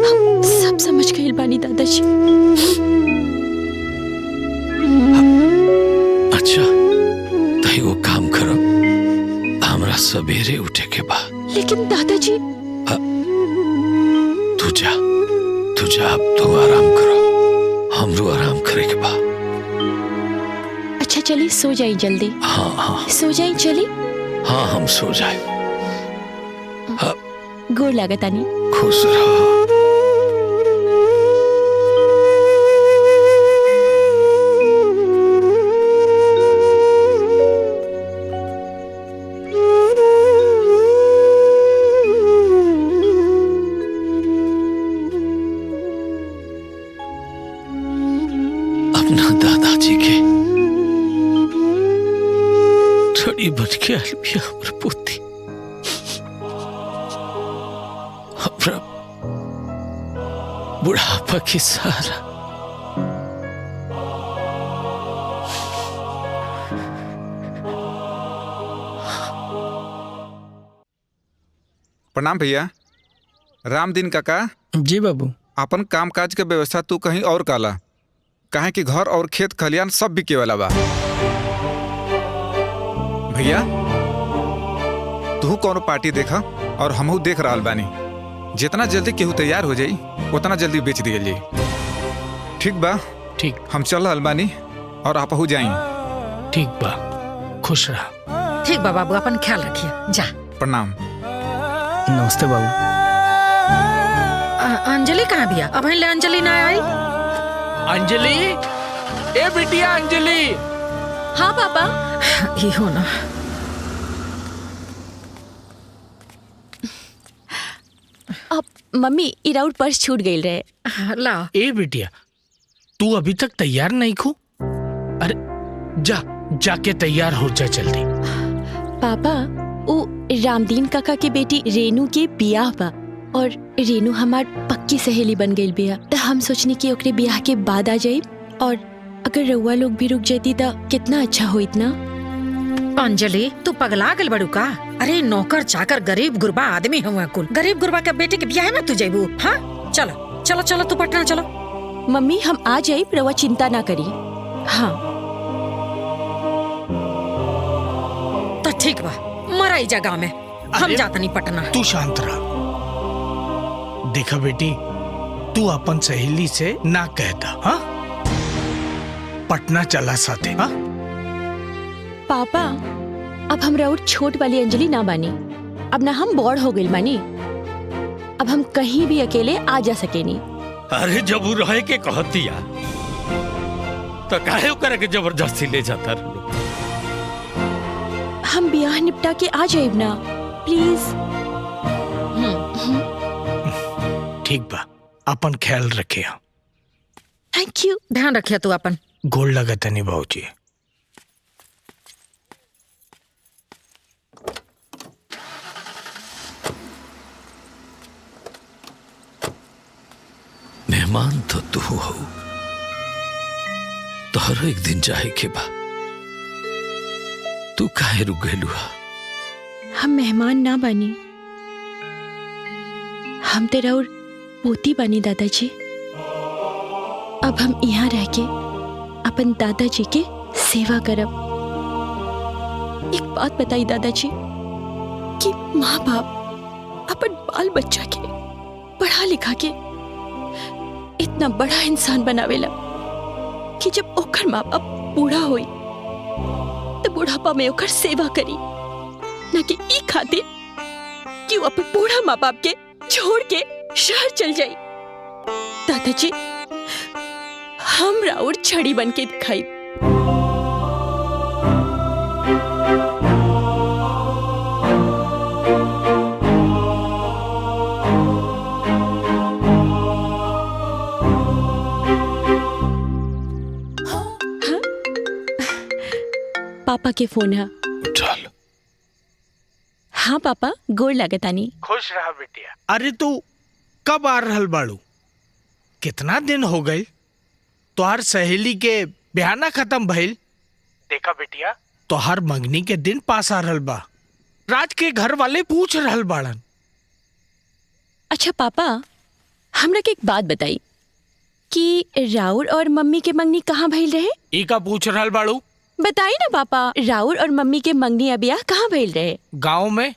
हम सब समझ गए बानी दादाजी। अच्छा तो वो काम करो, हमरा सवेरे उठे के बा। लेकिन दादाजी, तू जा, अब तू आराम करो, हमरो आराम करे के बा। अच्छा चलिए सो जाए जल्दी। हाँ हाँ सो जाए चली। हाँ हम सो जाए। गोर लागतानी। खुश रहो। अपना दादाजी के थोड़ी बच के आल भी हमर पोती, हमरा बुढ़ापा के सहारा। प्रणाम भैया। रामदीन काका। जी बाबू। अपन काम काज के व्यवस्था तू कहीं और काला, काहे कि घर और खेत खलियान सब बिके वाला बा। भैया तू कौनो पार्टी देखा और हमहू देख रहा बानी। जितना जल्दी केहू तैयार हो जाई उतना जल्दी बेच दिया जाई। ठीक बा? ठीक। हम चल रहल बानी और आप हो जाई। ठीक बा, खुश रहा। ठीक बा बाबू, अपन ख्याल रखिए। जा। प्रणाम। नमस्ते बाबू। अंजलि कहाँ बिया? अब ले अंजलि ना आई। अंजलि, ए बिटिया अंजलि। हाँ पापा। ये हो ना। अब मम्मी इराउट पर्स छूट गई रहे। ला। ए बिटिया, तू अभी तक तैयार नहीं खू? अरे जा, जाके तैयार हो जा जल्दी। पापा, वो रामदीन काका के बेटी रेनू के बियाह बा, और रेनू हमार पक्की सहेली बन गई बिया। तो हम सोचनी कि ओकरे बियाह के बाद आ जाए, और अगर रउआ लोग भी रुक जाती तो कितना अच्छा होइत ना। अंजलि, तू पगला गल बड़ू का? अरे नौकर चाकर गरीब गुरबा आदमी हुआ कुल। गरीब गुरबा के बेटे के बियाह में तू जेबू? हाँ चलो चलो चलो, तू पटना चलो। मम्मी हम आ जाए, रउआ चिंता ना करी। हाँ तो ठीक बा, मराई जगह में हम जाता नहीं पटना। तू शांत रह। देखा बेटी, तू अपन सहेली से ना कहता। हाँ, पटना चला साथे। हाँ पापा, अब हम राउर छोट वाली अंजलि ना बानी। अब ना हम बड़ हो गइल बानी। अब हम कहीं भी अकेले आ जा सकेनी। अरे जब वो रहे के कहतिया तो काहे करे के जबरदस्ती ले जाता रहो? हम बियाह निपटा के आ जाइब ना। प्लीज। ठीक बा, अपन ख्याल रखे। Thank you. ध्यान रखिए तू अपन। गोल लगत नहीं बाबूजी। मेहमान तो तू हो, तोहर एक दिन जाए के बा, तू काहे रुक गइलू? हम मेहमान ना बनी, हम तेरा और पोती बनी दादाजी। अब हम यहाँ रह के अपन दादाजी के सेवा करब। एक बात बताई दादाजी कि माँ बाप अपन बाल बच्चा के पढ़ा लिखा के इतना बड़ा इंसान बनावेला कि जब ओकर माँ बाप बूढ़ा होई तो बुढ़ापा में ओकर सेवा करी, न कि ई खातिर कि वो अपन बूढ़ा माँ बाप के छोड़ के शहर चल जाई। दादाजी हम राउर छड़ी बन के दिखाई। पापा के फोन है। चल। हाँ पापा, गोड़ लागतानी। खुश रहा बेटिया। अरे तू कब आ रहल बाड़ू? कितना दिन हो गए? तोहार सहेली के बयाना खत्म भइल। देखा बेटिया, तोहार मंगनी के दिन पास आ रहल बा। राज के घर वाले पूछ रहल बाड़न। अच्छा पापा, हमरा के एक बात बताई कि राउर और मम्मी के मंगनी कहाँ भइल रहे? ई का पूछ रहल बाड़ू? बताई ना पापा, राउर और मम्मी के मंगनी ब्याह कहाँ भइल रहे? गाँव में।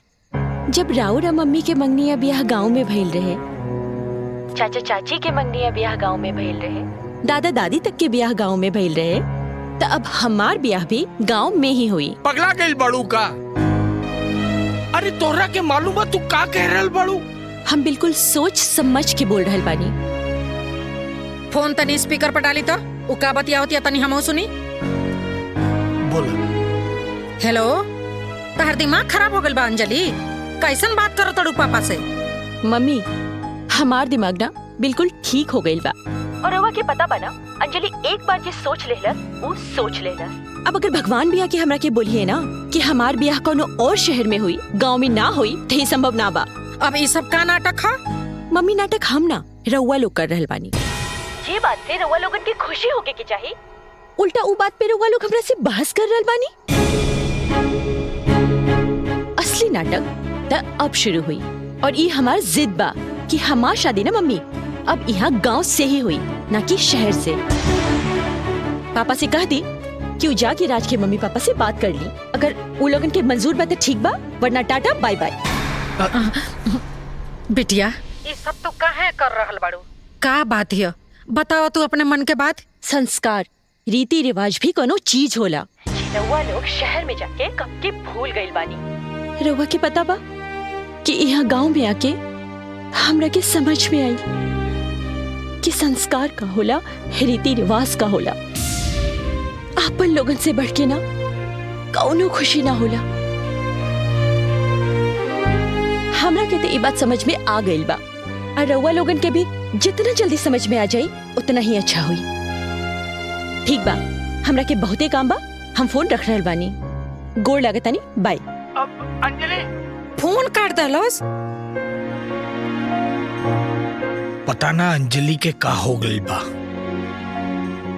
जब राउर और मम्मी के मंगनी ब्याह गाँव में भइल रहे, चाचा चाची के मंगनी ब्याह गाँव में भइल रहे, दादा दादी तक के ब्याह गाँव में भइल रहे, तो अब हमार ब्याह भी गाँव में ही हुई। पगला गइल बाड़ू का? अरे तोहरा के मालूम बा तू का कह रहल बाड़ू? हम बिल्कुल सोच समझ के बोल रहल बानी। फोन तनी स्पीकर पर डाली तो उ का बतियावतिया तनी हमहू सुनी। बोला। हेलो, तहर दिमाग खराब हो गइल बा अंजलि? कैसन बात करो तड़ू पापा से? मम्मी, हमार दिमाग ना बिल्कुल ठीक हो गइल बा। और रवा के पता बना, अंजलि एक बार जे सोच लेलस वो सोच लेलस। अब अगर भगवान भी आके हमरा के बोलिए ना कि हमार ब्याह कोनो और शहर में हुई, गांव में ना हुई, तो ये संभव ना बा। अब ये सब का नाटक है? मम्मी, नाटक हम ना रउआ लोग कर रहल बानी। ये बात से रउआ लोगन की खुशी होके के चाहिए, उल्टा उ बात पे रउआ लोग हमरा से बहस कर रहल बानी। असली नाटक त अब शुरू हुई और ये हमार जिद बा कि हमार शादी ना मम्मी अब यहाँ गांव से ही हुई, ना कि शहर से। पापा से कह दी कि उ जाके राज के मम्मी पापा से बात कर ली। अगर उ लोगन के मंजूर बा तो ठीक बा, वरना टाटा बाय बाय। बिटिया, ये सब तो काहे कर रहल बाड़ू? का बात है? बताओ तू अपने मन के बात। संस्कार, रीति रिवाज भी कोनो चीज होला, रउआ लोग शहर में जाके कब के भूल गइल बानी। रउआ के पता बा कि यहाँ गांव में आके हमरा के समझ में आई कि संस्कार का होला, रीति रिवाज का होला। आपन लोगन से बढ़ के ना कौनो खुशी ना होला। हमरा के तो ये बात समझ में आ गइल बा, और रउआ लोगन के भी जितना जल्दी समझ में आ जाई उतना ही अच्छा हुई। ठीक बा, हमरा के बहुते काम बा, हम फोन रख रहल बानी। गोड़ लागतानी, बाय। अब अंजलि फोन काट दलस। पता ना अंजलि के का हो गइल बा।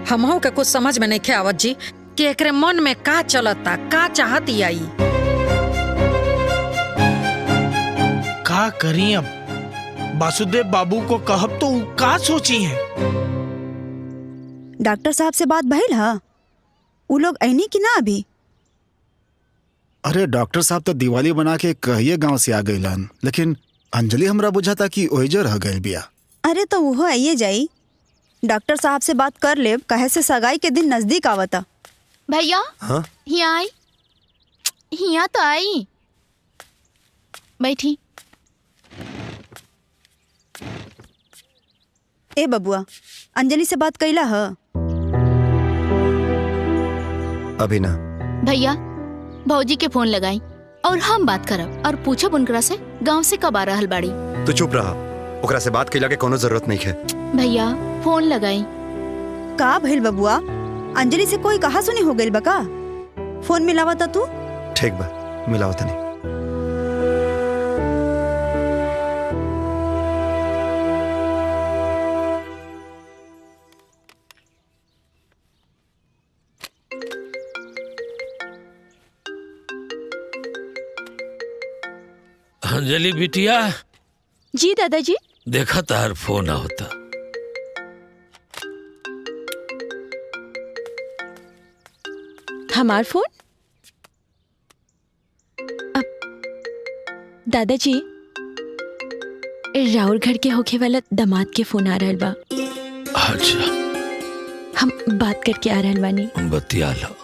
हमहू के कुछ समझ में नहीं आवत जी कि एकरे मन में का चलता, का चाहत आई। का करी अब? वासुदेव बाबू को कहब तो का सोची है? डॉक्टर साहब से बात भइल हा? उ लोग ऐनी कि ना अभी? अरे डॉक्टर साहब तो दिवाली बना के कहिए गांव से आ गइलन, लेकिन अंजलि हमरा बुझाता कि ओहिजे रह गइल बिया। अरे तो वो आइए जाई, डॉक्टर साहब से बात कर ले, कहे से सगाई के दिन नजदीक आवता। भैया, हाँ? यहाँ आई, यहाँ तो आई, बैठी। ए बबुआ, अंजलि से बात कैला ह? अभी ना। भैया, भौजी के फोन लगाई। और हम बात करब और पूछब उनकरा से गांव से कब आ रहल बाड़ी। तू चुप रहा, ओकरा से बात कैला के कोनो जरूरत नहीं है। भैया फोन लगाई। का भइल बबुआ, अंजलि से कोई कहा सुनी हो गइल बा का? फोन मिलावा ता तू। ठीक बा, मिलाओ तनी। अंजलि बिटिया। जी दादाजी। देखा तार फोन होता। हमार फोन? दादाजी, राउर घर के होखे वाला दामाद के फोन आ रहल बा। अच्छा, हम बात करके आ रहल बानी। बतिया लो।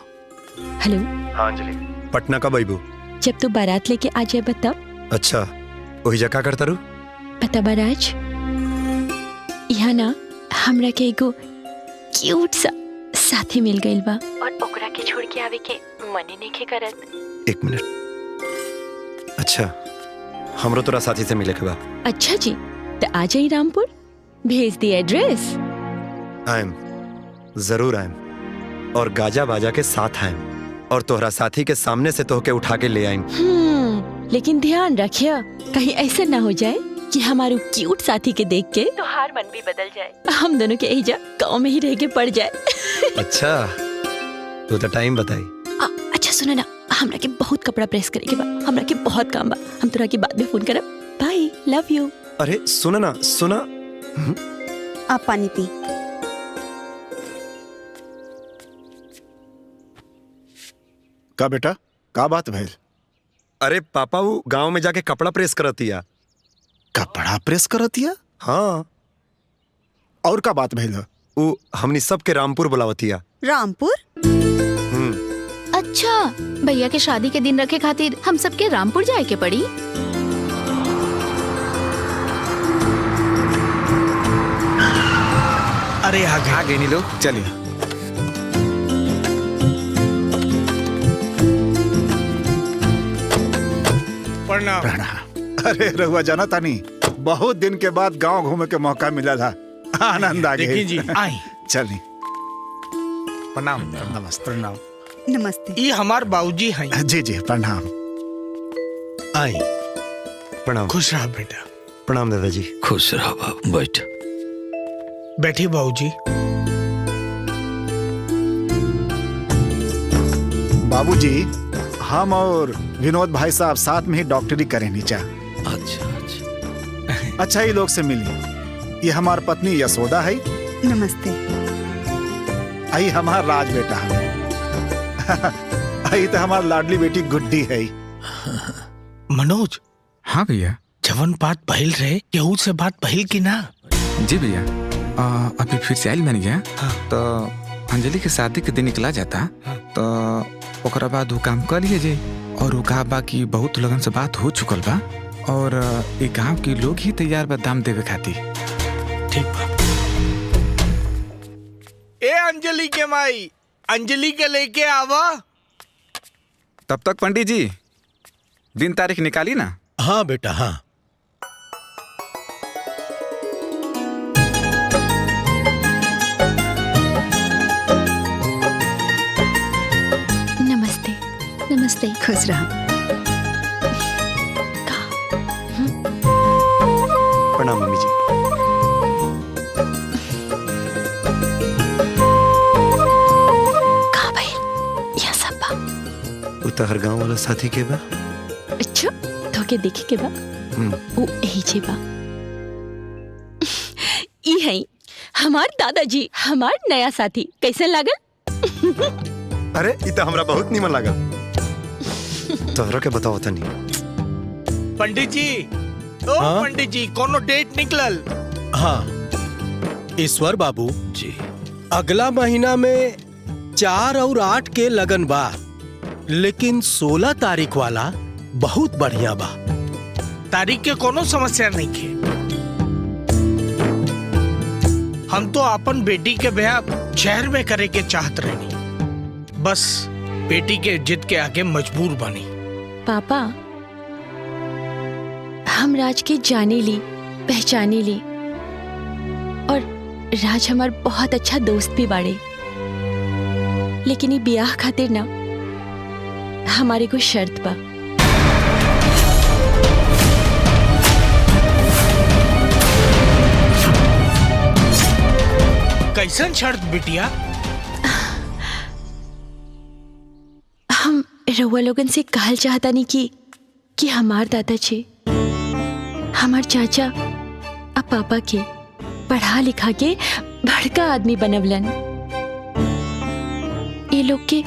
हेलो। हाँ अंजलि, पटना कब आइबू? जब तू बारात लेके आ जाए बता। अच्छा, वही जगह करता रू? पता बा राज, यहाँ ना हमरा के एगो क्यूट सा साथी मिल गइल बा और ओकरा के छोड़ के आवे के मने नइखे करत। एक मिनट। अच्छा, हमरो तोरा साथी से मिले के बा। अच्छा जी, तो आ जाई रामपुर, भेज दी एड्रेस। आयम, जरूर आयम, और गाजा बाजा के साथ आयम, और तोहरा साथी के सामने से तोहके उठा के ले आयम। लेकिन ध्यान रखिया, कहीं ऐसा ना हो जाए कि हमारे क्यूट साथी के देख के तोहार मन भी बदल जाए, हम दोनों के एजा गाँव में ही रह के पड़ जाए। अच्छा, तू तो टाइम बताई। अच्छा सुना ना, हमरा के बहुत कपड़ा प्रेस करे के बा, हमरा के बहुत काम बा, हम तोरा के बाद में फोन करब। Bye, love you. अरे सुना ना, सुना। आप पानी पी। का बेटा, का बात भइल? अरे पापा, वो गांव में जाके कपड़ा प्रेस करतिया। कपड़ा प्रेस करतिया? हाँ। और का बात भइल? वो हमनी सब के रामपुर बुलावतिया। रामपुर? अच्छा, भैया के शादी के दिन रखे खातिर हम सबके रामपुर जाए के पड़ी। अरे आ गए नी लोग, चलिए। प्रणाम। अरे रहुआ जाना तानी, बहुत दिन के बाद गांव घूमे के मौका मिला था, आनंद आ गया। देखिए जी, आई। चली। प्रणाम। नमस्ते। प्रणाम। नमस्ते। ये हमार बाबूजी हैं। जी जी, प्रणाम। आई। प्रणाम। खुश रहा बेटा। प्रणाम दादाजी। खुश रहा बाबू, बैठ। बैठिए बाबूजी। बाबूजी, हम और विनोद भाई साहब साथ में ही डॉक्टरी करें नीचा। अच्छा अच्छा। अच्छा, ये लोग से मिली। ये हमार पत्नी यशोदा है। नमस्ते। आई हमार राज बेटा है। आई तो हमार लाडली बेटी गुड्डी है। मनोज। हाँ भैया। जवन बात बहिल रहे, केहू से बात बहिल की ना? जी भैया, अभी फिर से आइल बन गया। हाँ। तो अंजलि के शादी के दिन निकला जाता। हाँ। तो ओकरा बाद वो काम कर लिए जे, और वो कहा बा कि बहुत लोगन से बात हो चुकल बा, और ये गांव के लोग ही तैयार बा दाम देवे खातिर। ठीक बा। ए अंजलि के माई, अंजलि के लेके आवा। तब तक पंडित जी दिन तारीख निकाली ना। हाँ बेटा, हाँ। नमस्ते। नमस्ते। खुश रहा। प्रणाम मम्मी जी। का भाई, यह सब बा। उतर गांव वाला साथी के बा। अच्छा, तो के देखे के बा। वो यही छे बा। ई है हमार दादाजी, हमार नया साथी। कैसे लागल? अरे ये तो हमरा बहुत नीमन लगा। तोहरा के बताओ तनी। पंडित जी, ओ हाँ? पंडित जी, कोनो डेट निकलल? हाँ ईश्वर बाबू जी, अगला महीना में 4 और 8 के लगन बा, लेकिन 16 तारीख वाला बहुत बढ़िया बा। तारीख के कोनो समस्या नहीं है। हम तो अपन बेटी के ब्याह शहर में करे के चाहत रहनी, बस बेटी के जिद के आगे मजबूर बनी। पापा, हम राज के जाने ली पहचाने ली और राज हमार बहुत अच्छा दोस्त भी बाड़े, लेकिन ये ब्याह खातिर ना हमारे कोई शर्त बा। कैसन शर्त बिटिया? हम रउआ लोगन से कहल चाहता नहीं कि हमार दादाजी हमार चाचा अब पापा के पढ़ा लिखा के बड़का आदमी बनवलन। ये लोग के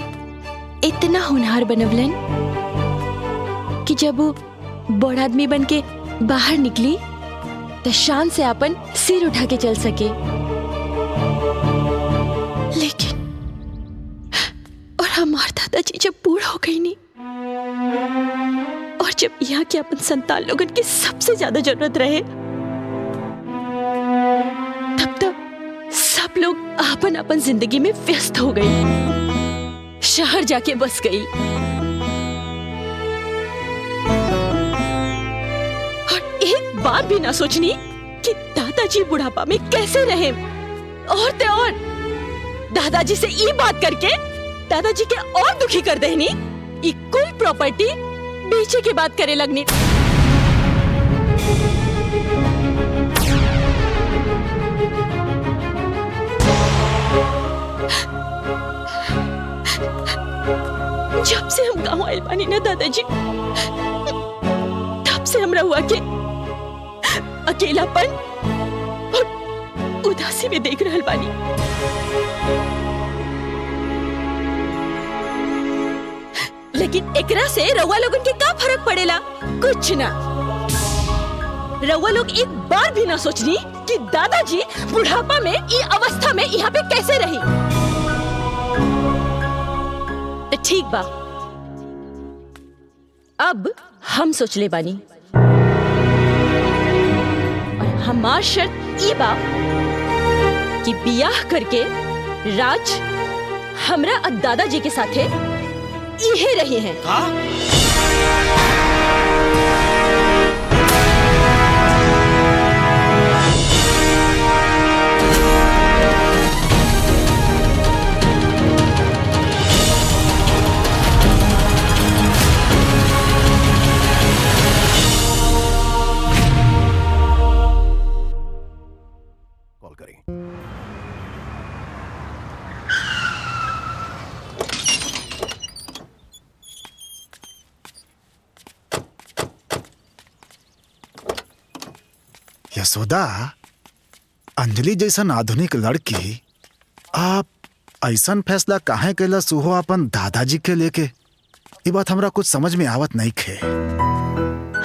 इतना होनहार बनवलन कि जब वो बड़ आदमी बन के बाहर निकली तो शान से अपन सिर उठा के चल सके। लेकिन और हमार दादाजी जब बूढ़ हो गई नी और जब यहाँ के अपन संतान लोगन की सबसे ज्यादा जरूरत रहे, तब तक सब लोग अपन अपन जिंदगी में व्यस्त हो गई, शहर जाके बस गई और एक बार भी ना सोचनी कि दादाजी बुढ़ापा में कैसे रहे। और दादाजी से ये बात करके दादाजी के और दुखी कर देनी, ये कुल प्रॉपर्टी बेचे के बात करे लगनी। जब से हम गाँव आयल बानी ना दादाजी, तब से हमरा हुआ के अकेलापन और उदासी में देख रहल बानी। लेकिन एकरा से रउआ लोगन के का फर्क पड़ेला? कुछ ना। रउआ लोग एक बार भी ना सोचनी कि दादाजी बुढ़ापा में ई अवस्था में यहाँ पे कैसे रही। तो ठीक बा, अब हम सोच ले बानी और हमार शर्त ई बा कि बियाह करके राज हमरा और दादाजी के साथे इहे रही हैं। कॉल करें। यशोदा, अंजलि जैसन आधुनिक लड़की आप ऐसन फैसला काहे कैला सुहो अपन दादाजी के लेके? ये बात हमरा कुछ समझ में आवत नहीं खे।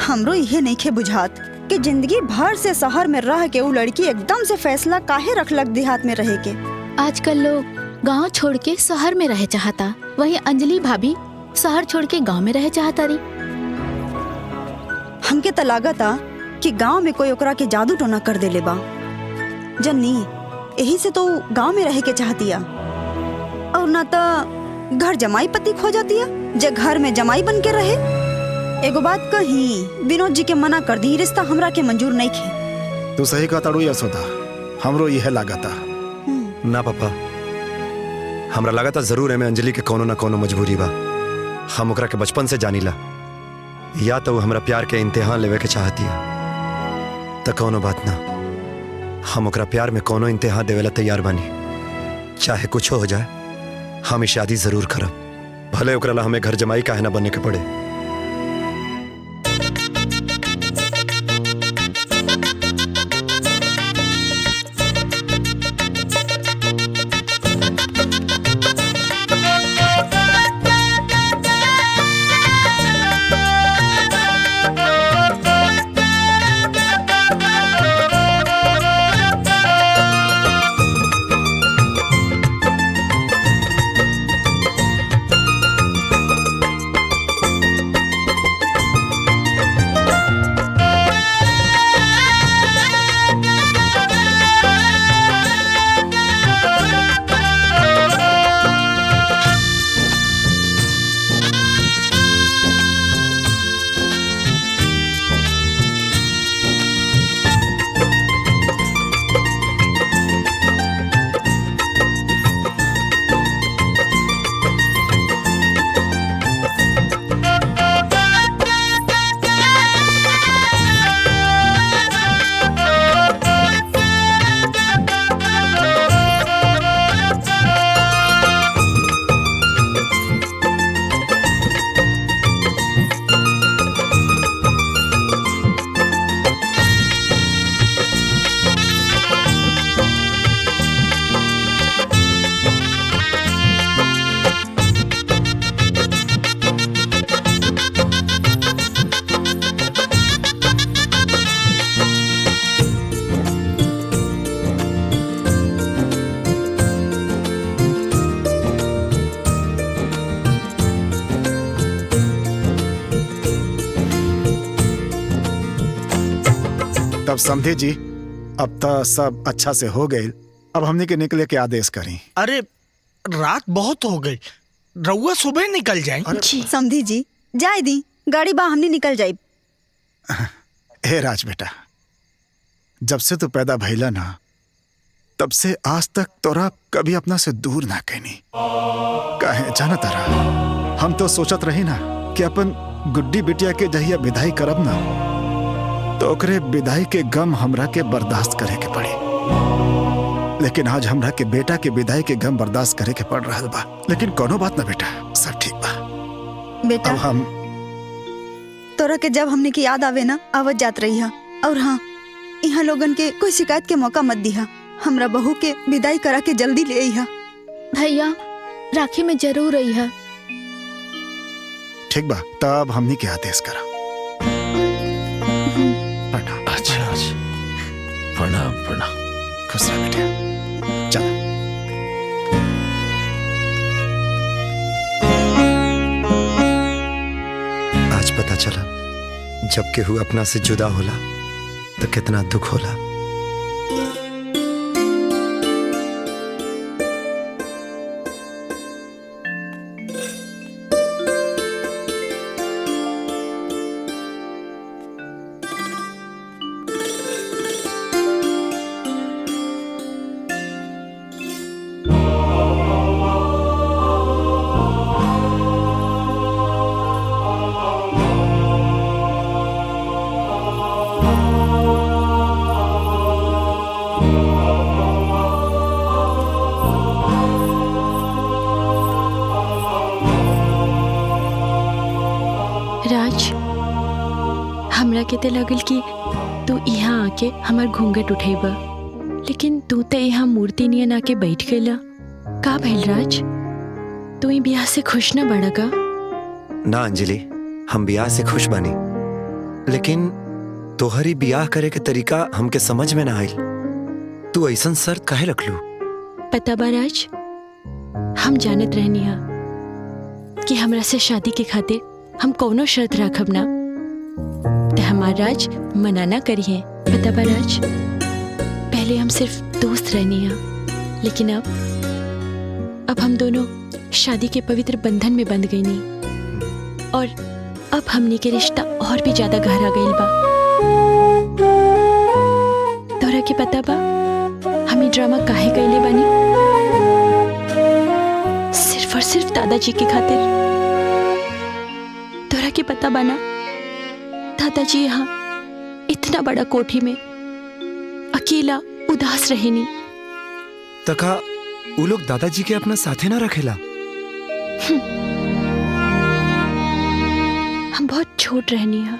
हमरो यही नहीं खे बुझात कि जिंदगी भर से शहर में रह के वो लड़की एकदम से फैसला काहे रखलक देहात में रहे के। आजकल लोग गांव छोड़ के शहर में रहे चाहता, वहीं अंजलि भाभी शहर छोड़ के गांव में रहे चाहता रही। हमके तो लागता कि गांव में कोई ओकरा के जादू टोना कर देले बा। जन्नी यही से तो गांव में रहे के चाहतिया, और ना तो घर जमाई पति खो जातिया जे घर में जमाई बन के रहे। एगो बात कही, विनोद जी के मना कर दी, रिश्ता हमरा के मंजूर नहीं खे। तू सही कहता रू यशोदा, हमरो यह लागता। ना पापा, हमरा लागता जरूर है में अंजलि के कोनो ना कोनो मजबूरी बा। हम ओकरा के बचपन से जानीला, या तो हमरा प्यार के इम्तिहान लेवे के चाहतिया तो कोनो बात ना, हम ओकरा प्यार में कोनो इम्तिहान देवेला तैयार बानी। चाहे कुछ हो जाए, हम शादी जरूर करब, भले ओकरा ला हमें घर जमाई काहे ना बनने के पड़े। तब समझे जी, अब तो सब अच्छा से हो गए। अब हमने के निकले के आदेश करी। अरे रात बहुत हो गई, रउआ सुबह निकल जाए। समझी जी, जाए दी, गाड़ी बा हमने निकल जाए। हे राज बेटा, जब से तू पैदा भइला ना, तब से आज तक तोरा कभी अपना से दूर ना कहनी। काहे जाना तारा, हम तो सोचत रही ना कि अपन गुड्डी बिटिया के जहिया विदाई करब ना, तो ओकरे विदाई के गम हमरा के बर्दाश्त करे के पड़ी। लेकिन आज हमरा के बेटा के विदाई के गम बर्दाश्त करे के पड़ रहा बा। लेकिन कोनो बात ना बेटा, सब ठीक बा। बेटा अब हम तोरा के जब हमने की याद आवे ना, आवत जात रही है। और हाँ, यहाँ लोगन के कोई शिकायत के मौका मत दिहा। हमरा बहू के विदाई करा के जल्दी ले आइहा। भैया राखी में जरूर रही है। ठीक बा, तब हमनी के आदेश करा। अच्छा प्रणाम प्रणाम। खुश रह बेटा, चल। आज पता चला जब केहू अपना से जुदा होला तो कितना दुख होला। राज, हमरा के ते लगल कि तू यहाँ आके हमार घूंघट उठेबा, लेकिन तू तो यहाँ मूर्ति नियन आके बैठ गईला। का भइल राज, तू ई ब्याह से खुश न बड़ा का? ना अंजलि, हम ब्याह से खुश बानी, लेकिन तोहरी ब्याह करे के तरीका हमके समझ में ना आइल। तू ऐसन शर्त काहे रखलू? पता बा राज, हम जानत रहनी हा कि हमरा से शादी के खातिर हम कौनो शर्त रखब ना ते हमार राज मना ना करी है। पता बा राज, पहले हम सिर्फ दोस्त रहनी हा, लेकिन अब हम दोनों शादी के पवित्र बंधन में बंध गई नहीं, और अब हमने के रिश्ता और भी ज्यादा गहरा गईल बा। तोरा के पता बा हम ई ड्रामा काहे कइले बानी? सिर्फ और सिर्फ दादाजी के खातिर। तोरा के पता बा ना, दादाजी यहाँ इतना बड़ा कोठी में अकेला उदास रहे नहीं। तका वो लोग दादाजी के अपना साथे ना रखेला? हम बहुत छोट रहनी है,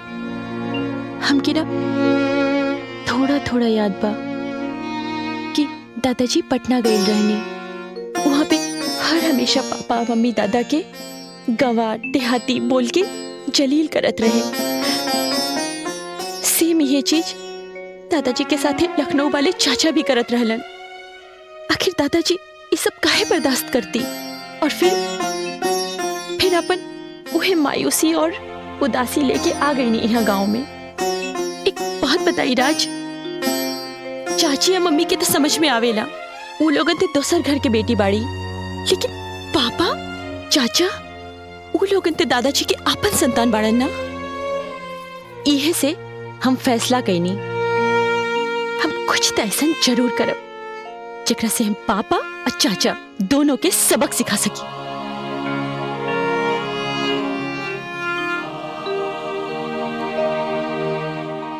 हमके ना थोड़ा थोड़ा याद बा कि दादाजी पटना गए रहने। वहां पे हर हमेशा पापा मम्मी दादा के गंवार देहाती बोल के जलील करत रहे। सेम ये चीज दादाजी के साथे लखनऊ वाले चाचा भी करत रहलन। आखिर दादाजी ये सब काहे बर्दाश्त करती? और फिर अपन उहे मायूसी और उदासी लेके आ गई नहीं यहाँ गांव में। एक बात बताई राज, चाची या मम्मी के तो समझ में आवेला, वो लोगन ते दोसर घर के बेटी बाड़ी, लेकिन पापा चाचा वो लोगन ते दादाजी के आपन संतान बाड़न ना। इहे से हम फैसला कईनी, हम कुछ तो ऐसा जरूर करब जेकरा से हम पापा और चाचा दोनों के सबक सिखा सकी।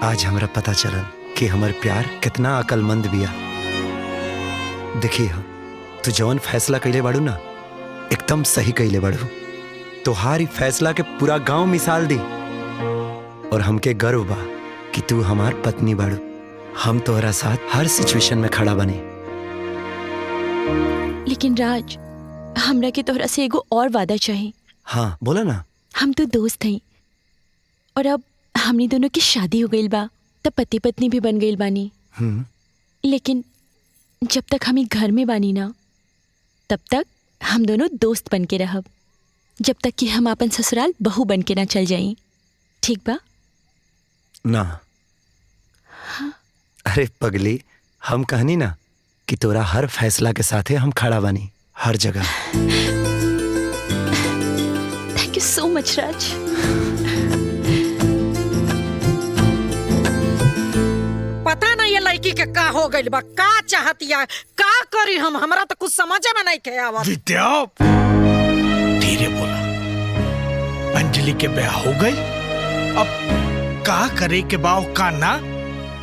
आज हमरा पता चलल कि हमर प्यार कितना अकलमंद बिया। देखिए हम तू जवन फैसला कइले बाड़ू ना, एकदम सही कइले बाड़ू। तोहारी फैसला के पूरा गांव मिसाल दी, और हमके गर्व बा कि तू हमार पत्नी बाड़ू। हम तोहरा साथ हर सिचुएशन में खड़ा बने। लेकिन राज, हमरा के तोहरा से एगो और वादा चाहिए। हाँ बोला ना। हम तो दोस्त हैं, और अब हमनी दोनों की शादी हो गई बा, तब पति पत्नी भी बन गई बानी। लेकिन जब तक हम घर में बानी ना, तब तक हम दोनों दोस्त बन के रहब, जब तक कि हम अपन ससुराल बहू बन के ना चल जाई। ठीक बा ना? हाँ। अरे पगली, हम कहनी ना कि तोरा हर फैसला के साथे हम खड़ा बानी, हर जगह। थैंक यू सो मच राज। पता नहीं ये लड़की के का हो गइल बा, का चाहतिया, का करी हम, हमरा तो कुछ समझ में नहीं के आवत। विद्या, धीरे बोला। अंजलि के ब्याह हो गई, अब का करे के बाव का ना,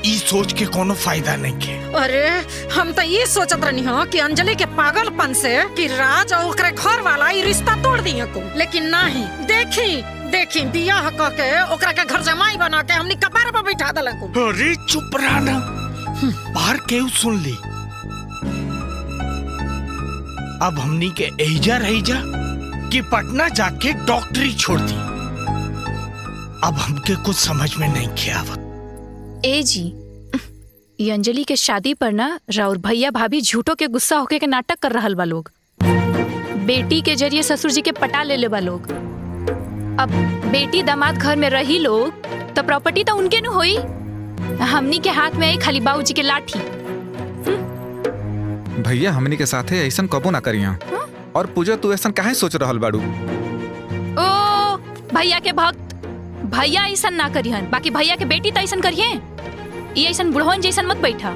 ई सोच के कोनो फायदा नहीं के। अरे हम तो ये सोचत रहनी हो कि अंजलि के पागलपन से कि राज और ओकरे घर वाला ये रिश्ता तोड़ दिए को, लेकिन नहीं। देखी बियाह क के ओकरा के घर जमाई बना के हमनी कपार पर बैठा दलक। अरे चुप रहा ना, बाहर केहू सुन ली। अब हमनी के एजा रही जा कि पटना जाके डॉक्टरी छोड़ दी। अब हमके कुछ समझ में नहीं किया आवत। ए जी, ये अंजलि के शादी पर ना राउर भैया भाभी झूठो के गुस्सा होके के नाटक कर रहल बा लोग। बेटी के जरिए ससुर जी के पटा ले ले बा लोग। अब बेटी दामाद घर में रही लोग तो प्रॉपर्टी तो उनके न होई, हमनी के हाथ में आई खाली बाबूजी के लाठी। भैया हमनी के साथे ऐसन कबो ना करिया। और पूजा तू ऐसन काहे सोच रहल बाड़ू? ओ भैया के भक्त, भैया ऐसन ना करिहन, बाकी भैया के बेटी तो ऐसन करिए। ये ऐसन बुढ़वन जैसन मत बैठा।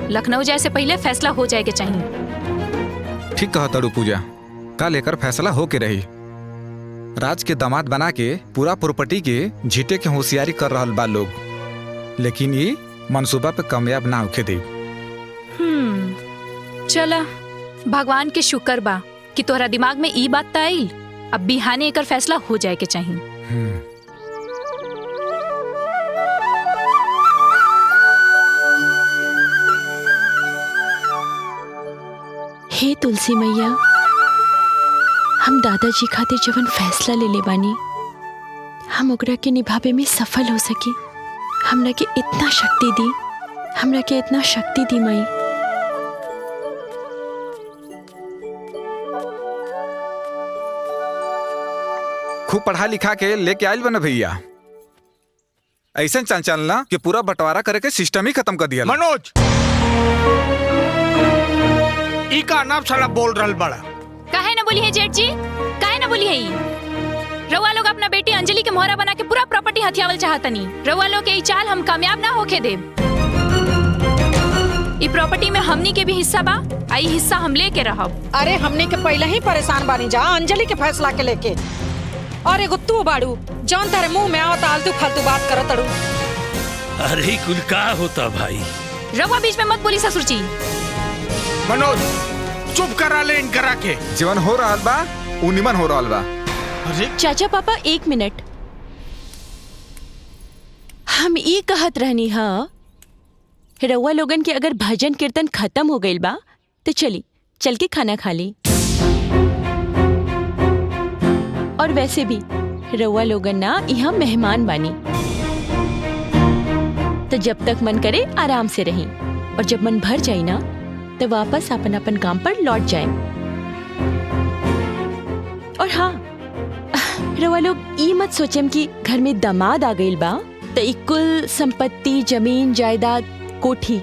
लखनऊ जाए से पहले फैसला हो जाए के चाहिए। ठीक कहा तड़ू पूजा, कल लेकर फैसला हो के रही। राज के दामाद बना के पूरा प्रॉपर्टी के झीटे के होशियारी कर रहल बा लोग, लेकिन ये मंसूबा पे कामयाब ना होके दे। चला, भगवान के शुक्र बा कि तोहरा दिमाग में ई बात त आइल। अब बिहाने एकर फैसला हो जाए के चाहिए। हे तुलसी मैया, हम दादाजी खातिर जवन फैसला ले ले बानी, हम ओकरा के निभावे में सफल हो सकी। हमरा के इतना शक्ति दी, हमरा के इतना शक्ति दी माई। खूब पढ़ा लिखा के लेके आयल बना भैया। ऐसा चल चलना कि पूरा बंटवारा करे के सिस्टम ही खत्म कर दिया। मनोज, ई का नाम साला बोल रहल बड़ा। काहे ना बोली है जेठ जी, काहे ना बोली है ई? रउआ लोग अपना बेटी अंजलि के मोहरा बना के पूरा प्रॉपर्टी हथियावल चाहतनी। रउआ लोग के ई चाल हम कामयाब ना होके देब। ई प्रॉपर्टी में हमनी के भी हिस्सा बा, आई हिस्सा हम लेके रहब। अरे हमनी के पहले ही परेशान बानी जा अंजलि के फैसला के लेके। और एगो तू बाड़ू जौन तेरे मुंह में आवत आलतू फालतू बात करत अड़ू। अरे कुल का होता भाई? रउआ बीच में मत बोली ससुर जी। मनोज, चुप करा ले इन करा के। जीवन हो रहा बा, उ निमन हो रहा बा। अरे चाचा पापा एक मिनट, हम ये कहत रहनी हाँ, रउआ लोगन के अगर भजन कीर्तन खत्म हो गइल बा तो चल के खाना खा ली। और वैसे भी रउआ लोगन ना यहाँ मेहमान बानी, तो जब तक मन करे आराम से रही, और जब मन भर जाए ना तो वापस अपन अपन काम पर लौट जाए। और हाँ, रउआ लोग ई मत सोचेम कि घर में दामाद आ गइल बा तो ई कुल संपत्ति, जमीन जायदाद, कोठी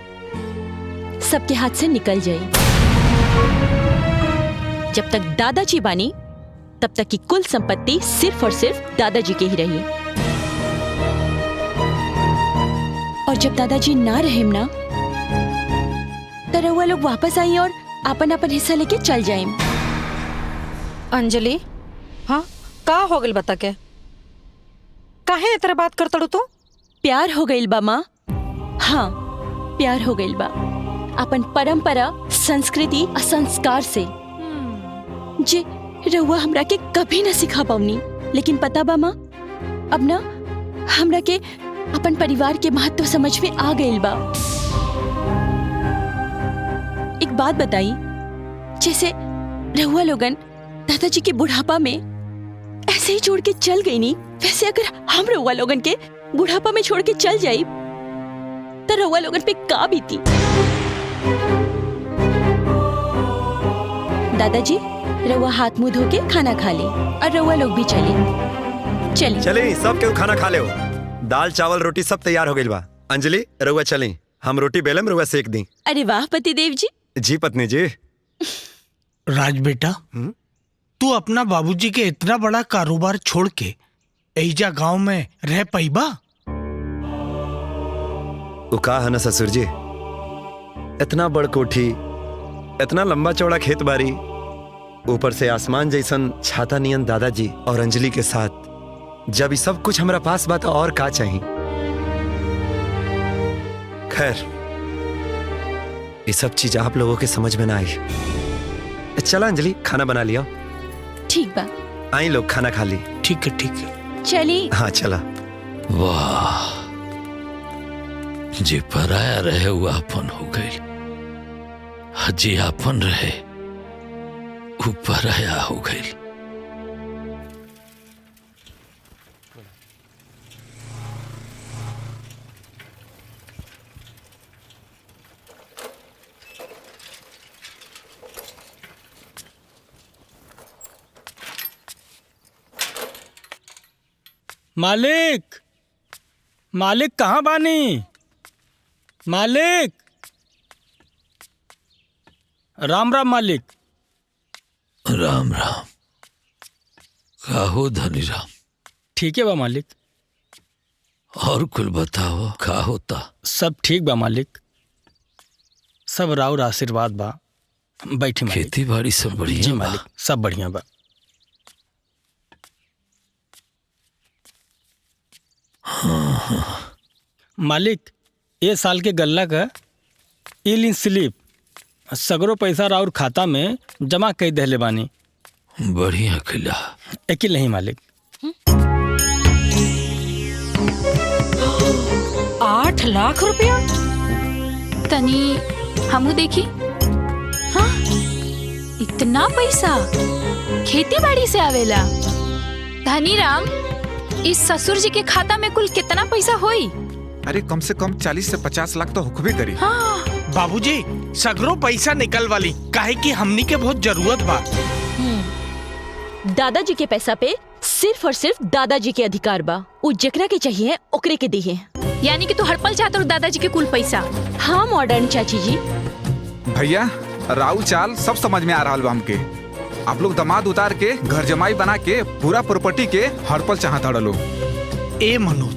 सबके हाथ से निकल जाए। जब तक दादाजी बानी तब तक की कुल संपत्ति सिर्फ और सिर्फ दादाजी के ही रही, और जब दादाजी ना रहेम ना तो रउआ लोग वापस आई और अपन अपन हिस्सा लेके चल जाएं। अंजलि, हाँ का हो गइल बता के? काहे इतरे बात करतड़ू तू? प्यार हो गइल बा माँ। हाँ, प्यार हो गइल बा अपन परंपरा, संस्कृति और संस्कार से, जे रउआ हमरा के कभी न सिखा पाऊनी। लेकिन पता बा माँ, अब ना हमरा के अपन परिवार के महत्व समझ में आ गइल बा। एक बात बताई, जैसे रउआ लोगन दादाजी के बुढ़ापा में ऐसे ही छोड़ के चल गई नी, वैसे अगर हम रउआ लोगन के बुढ़ापा में छोड़ के चल जाई तो रउआ लोगन पे का बीती। दादाजी, रउआ हाथ मुंह धो के खाना खा ली, और रउआ लोग भी चली। चले सब केहू खाना खा ले। दाल चावल रोटी सब तैयार हो गइल बा। अंजलि, रउआ चली, हम रोटी बेलम रुआ सेक दी। अरे वाह पतिदेव जी। जी पत्नी जी। राज बेटा, तू अपना बाबूजी के इतना बड़ा कारोबार छोड़ के एजा गांव में रह पाईबा? वो का है ना ससुर जी, इतना बड़ कोठी, इतना लंबा चौड़ा खेत बारी, ऊपर से आसमान जैसन छाता नियन दादाजी और अंजलि के साथ, जब ये सब कुछ हमारा पास बात और का चाहिए। खैर ये सब चीज आप लोगों के समझ में ना आई। चला अंजलि, खाना बना लिया। ठीक बा। आई लोग खाना खा ली। ठीक है ठीक है। चली। हाँ चला। वाह, जे पराया रहे वो आपन हो गई, जे आपन रहे वो पराया हो गई। मालिक, मालिक कहाँ बानी? मालिक, राम राम मालिक। राम राम। काहो धनी राम? ठीक है बा मालिक। और कुल बताओ, का होता? सब ठीक बा मालिक, सब राउर आशीर्वाद बा। बैठी मालिक। खेती बाड़ी सब बढ़िया? जी मालिक, सब बढ़िया बा। मालिक, ए साल के गल्ला का इन स्लिप सगरो पैसा राउर खाता में जमा कर देले बानी। बढ़िया किला। एकिल नहीं मालिक। 8 लाख रुपया? तनी हमू देखी। हाँ, इतना पैसा खेती बाड़ी से आवेला? धनी राम, इस ससुर जी के खाता में कुल कितना पैसा होई? अरे कम से कम 40 से 50 लाख तो हुक्मे करी। हाँ। बाबूजी, सगरो पैसा निकल वाली, काहे कि हमनी के बहुत जरूरत बा। दादाजी के पैसा पे सिर्फ और सिर्फ दादाजी के अधिकार बा। उ जेकरा के चाहिए ओकरे के दिए। यानी कि तू हड़पल चाहत और दादाजी के कुल पैसा? हाँ मॉडर्न चाची जी। भैया, राहुल चाल सब समझ में आ रहा बा हमके। आप लोग दामाद उतार के घर जमाई बना के पूरा प्रॉपर्टी के हड़पल चाहत हड़ लोग। ए मनोज,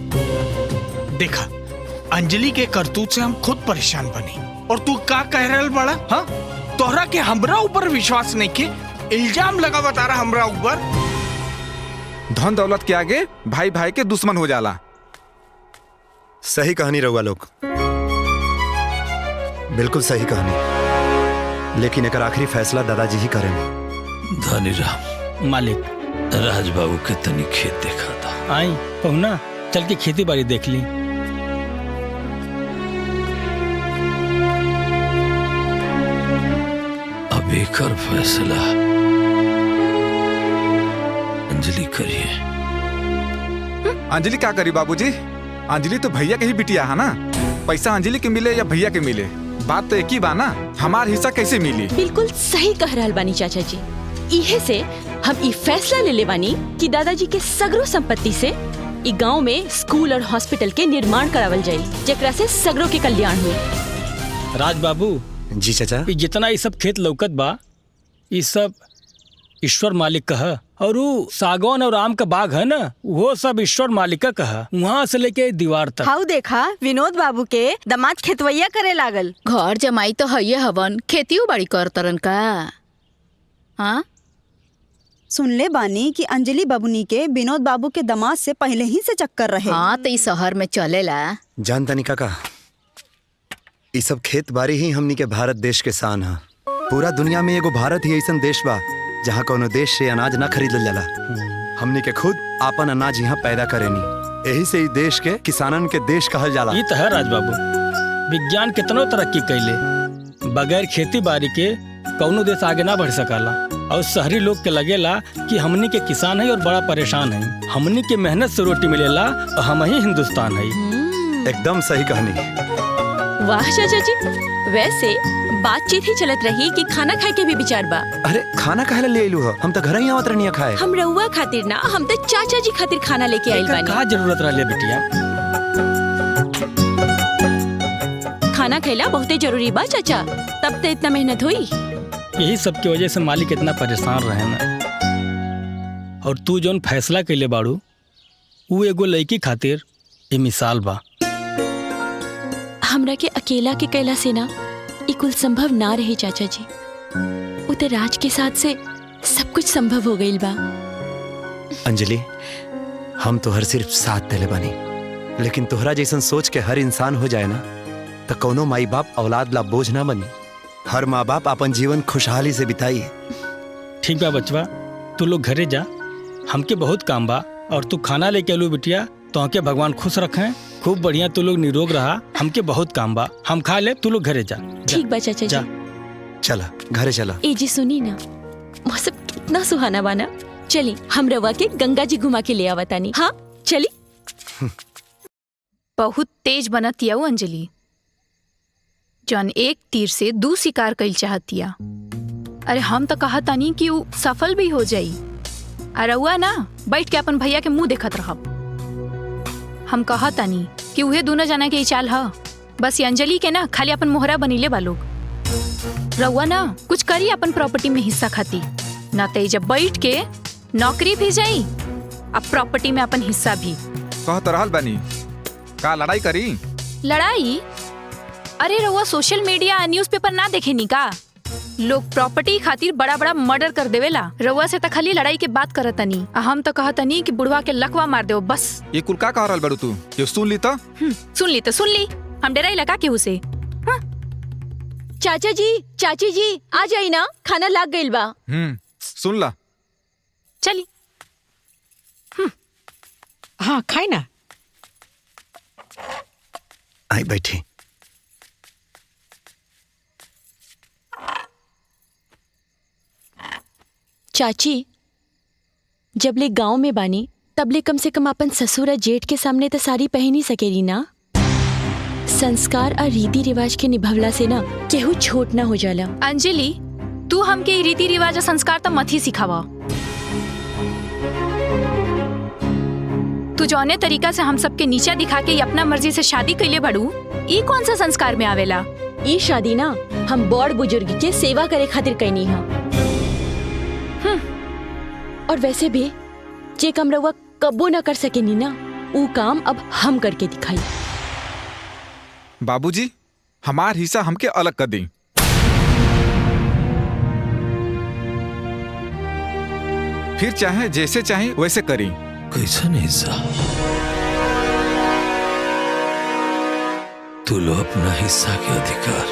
देखा अंजलि के करतूत से हम खुद परेशान बनी, और तू का कह रहल बड़ा? हाँ, तोहरा के हमरा ऊपर विश्वास नहीं के इल्जाम लगा बता रहा हमरा ऊपर। धन दौलत के आगे भाई भाई के दुश्मन हो जाला। सही कहानी रहुआ लोग, बिल्कुल सही कहानी, लेकिन एक आखिरी फैसला दादाजी ही करें। धनी राम। मालिक, राजबाबू के तनी खेत देखा था। आई पहुना, चल के खेती बाड़ी देख ली। अब एकर फैसला अंजलि करिए। अंजलि क्या करी बाबूजी? अंजलि तो भैया के ही बिटिया है ना। पैसा अंजलि के मिले या भैया के मिले, बात तो एक ही बा ना। हमार हिस्सा कैसे मिली? बिल्कुल सही कह रहल बानी चाचा जी। इहे से हम ई फैसला ले ले बानी कि दादाजी के सगरो संपत्ति से ई गांव में स्कूल और हॉस्पिटल के निर्माण करावल जाये, जेकरा से सगरो के कल्याण हुई। राज बाबू। जी चाचा। जितना ये सब खेत लौकत बा, ये सब ईश्वर मालिक का है। और वो सागौन और आम का बाग है ना, वो सब ईश्वर मालिक का है। वहाँ से लेके दीवार तक। हाउ देखा, विनोद बाबू के दामाद खेतवैया करे लागल। घर जमाई तो है हवन, खेती बाड़ी कर तरन का। हाँ, सुनले बानी कि अंजलि बबुनी के विनोद बाबू के दामाद से पहले ही से चक्कर रहे। हाँ, तो इस शहर में चलेला। जानता नहीं काका, ये सब खेत बाड़ी ही हमनी के भारत देश के शान है। पूरा दुनिया में एगो भारत ही ऐसा देश बा जहाँ कोनो देश से अनाज ना खरीदल जाला। हमनी के खुद आपन अनाज यहाँ पैदा करेनी, यही से ही देश के किसानन के देश कहल जाला। ये तो है राज बाबू, विज्ञान कितनो तरक्की कैले, बगैर खेती बाड़ी के कौनो देश आगे ना बढ़ सकाला। और शहरी लोग के लगेला कि हमनी के किसान है और बड़ा परेशान है। हमनी के मेहनत से रोटी मिलेला और हम ही हिंदुस्तान है। एकदम सही कहानी। वाह चाचा जी, वैसे बातचीत ही चलत रही कि खाना खाए के भी विचार बा। अरे खाना काहे ले आइलू हो? हम तो घर ही आवत रहनी खाए। हम रउआ खातिर ना, हम तो चाचा जी खातिर खाना लेके आइल बानी। का जरूरत रहे बिटिया? खाना खैला बहुते जरूरी बा चाचा, तब तो इतना मेहनत हुई। यही सब की वजह से मालिक इतना परेशान रहे ना। और तू जोन फैसला कैले बाड़ू वो एगो लड़की खातिर ये मिसाल बा। हमरा के अकेला के कैला से ना ई कुल संभव ना रहे चाचा जी। उते राज के साथ से सब कुछ संभव हो गईल बा। अंजलि, हम तोहर सिर्फ साथ देले बानी, लेकिन तोहरा जैसन सोच के हर इंसान हो जाए ना तो कौनो माई बाप औलाद ला बोझ ना बनी। हर माँ बाप अपन जीवन खुशहाली से बिताई। ठीक बा बचवा, तू लोग घरे जा, हमके बहुत काम बा। और तू खाना लेके आलू बिटिया, तो के भगवान खुश रखें, खूब बढ़िया तू लोग निरोग रहा। हमके बहुत काम बा, हम खा ले, तू लोग घरे जा। ठीक बा चाचा जी। चला घरे चला। ए जी सुनी ना, मौसम कितना सुहाना बा ना। चली हम रवा के गंगा जी घुमा के ले आवतानी। हाँ चली। बहुत तेज बनतिया वो अंजलि, जौन एक तीर से दू शिकार कईल चाहतिया। अरे हम तो कहतानी कि वो सफल भी हो जाई। अरे हुआ ना बैठ के अपन भैया के मुंह देखत रहब। हम कहतानी कि उहे दोनों जना के चाल ह। बस ये अंजलि के ना खाली अपन मोहरा बनीले बा लोग। रउआ ना कुछ करी अपन प्रॉपर्टी में हिस्सा खाती, ना तो जब बैठ के नौकरी भी जाई, अब प्रॉपर्टी में अपन हिस्सा भी। कह तो रहल बानी, का लड़ाई करी? लड़ाई? अरे रउआ सोशल मीडिया न्यूज़पेपर ना देखे नी का? लोग प्रॉपर्टी खातिर बड़ा बड़ा मर्डर कर देवेला। रउआ से तो खाली लड़ाई के बात करतनी, हम तो कहतनी कि बुढ़वा के लकवा मार देओ बस। ये कुल का कह रहल बाड़ू तू? ये सुन ली तो? सुन ली, हम डराई लगा के उसे। चाचा जी, चाची जी आ जाई ना, खाना लाग गईल बा। सुन ला। चली। हाँ खाई ना। आई बैठी। चाची, जब ले गांव में बानी तब ले कम से कम अपन ससुर जेठ के सामने तो साड़ी पहन ही सकेली ना। संस्कार और रीति रिवाज के निभवला से ना केहू छोट ना हो जाला। अंजलि, तू हमके रीति रिवाज और संस्कार तो मत ही सिखावा। तू जौने तरीका से हम सबके नीचा दिखा के अपना मर्जी से शादी कैले बड़ू, ई कौन सा संस्कार में आवेला? ई शादी ना हम बड़ बुजुर्ग के सेवा करे खातिर कैनी है। और वैसे भी जे काम रउआ कबो न कर सकेनी ना, वो काम अब हम करके दिखाई। बाबूजी, हमार हिस्सा हमके अलग कर दी। फिर चाहे जैसे चाहे वैसे करी। कैसा हिस्सा? तू लो अपना हिस्सा के अधिकार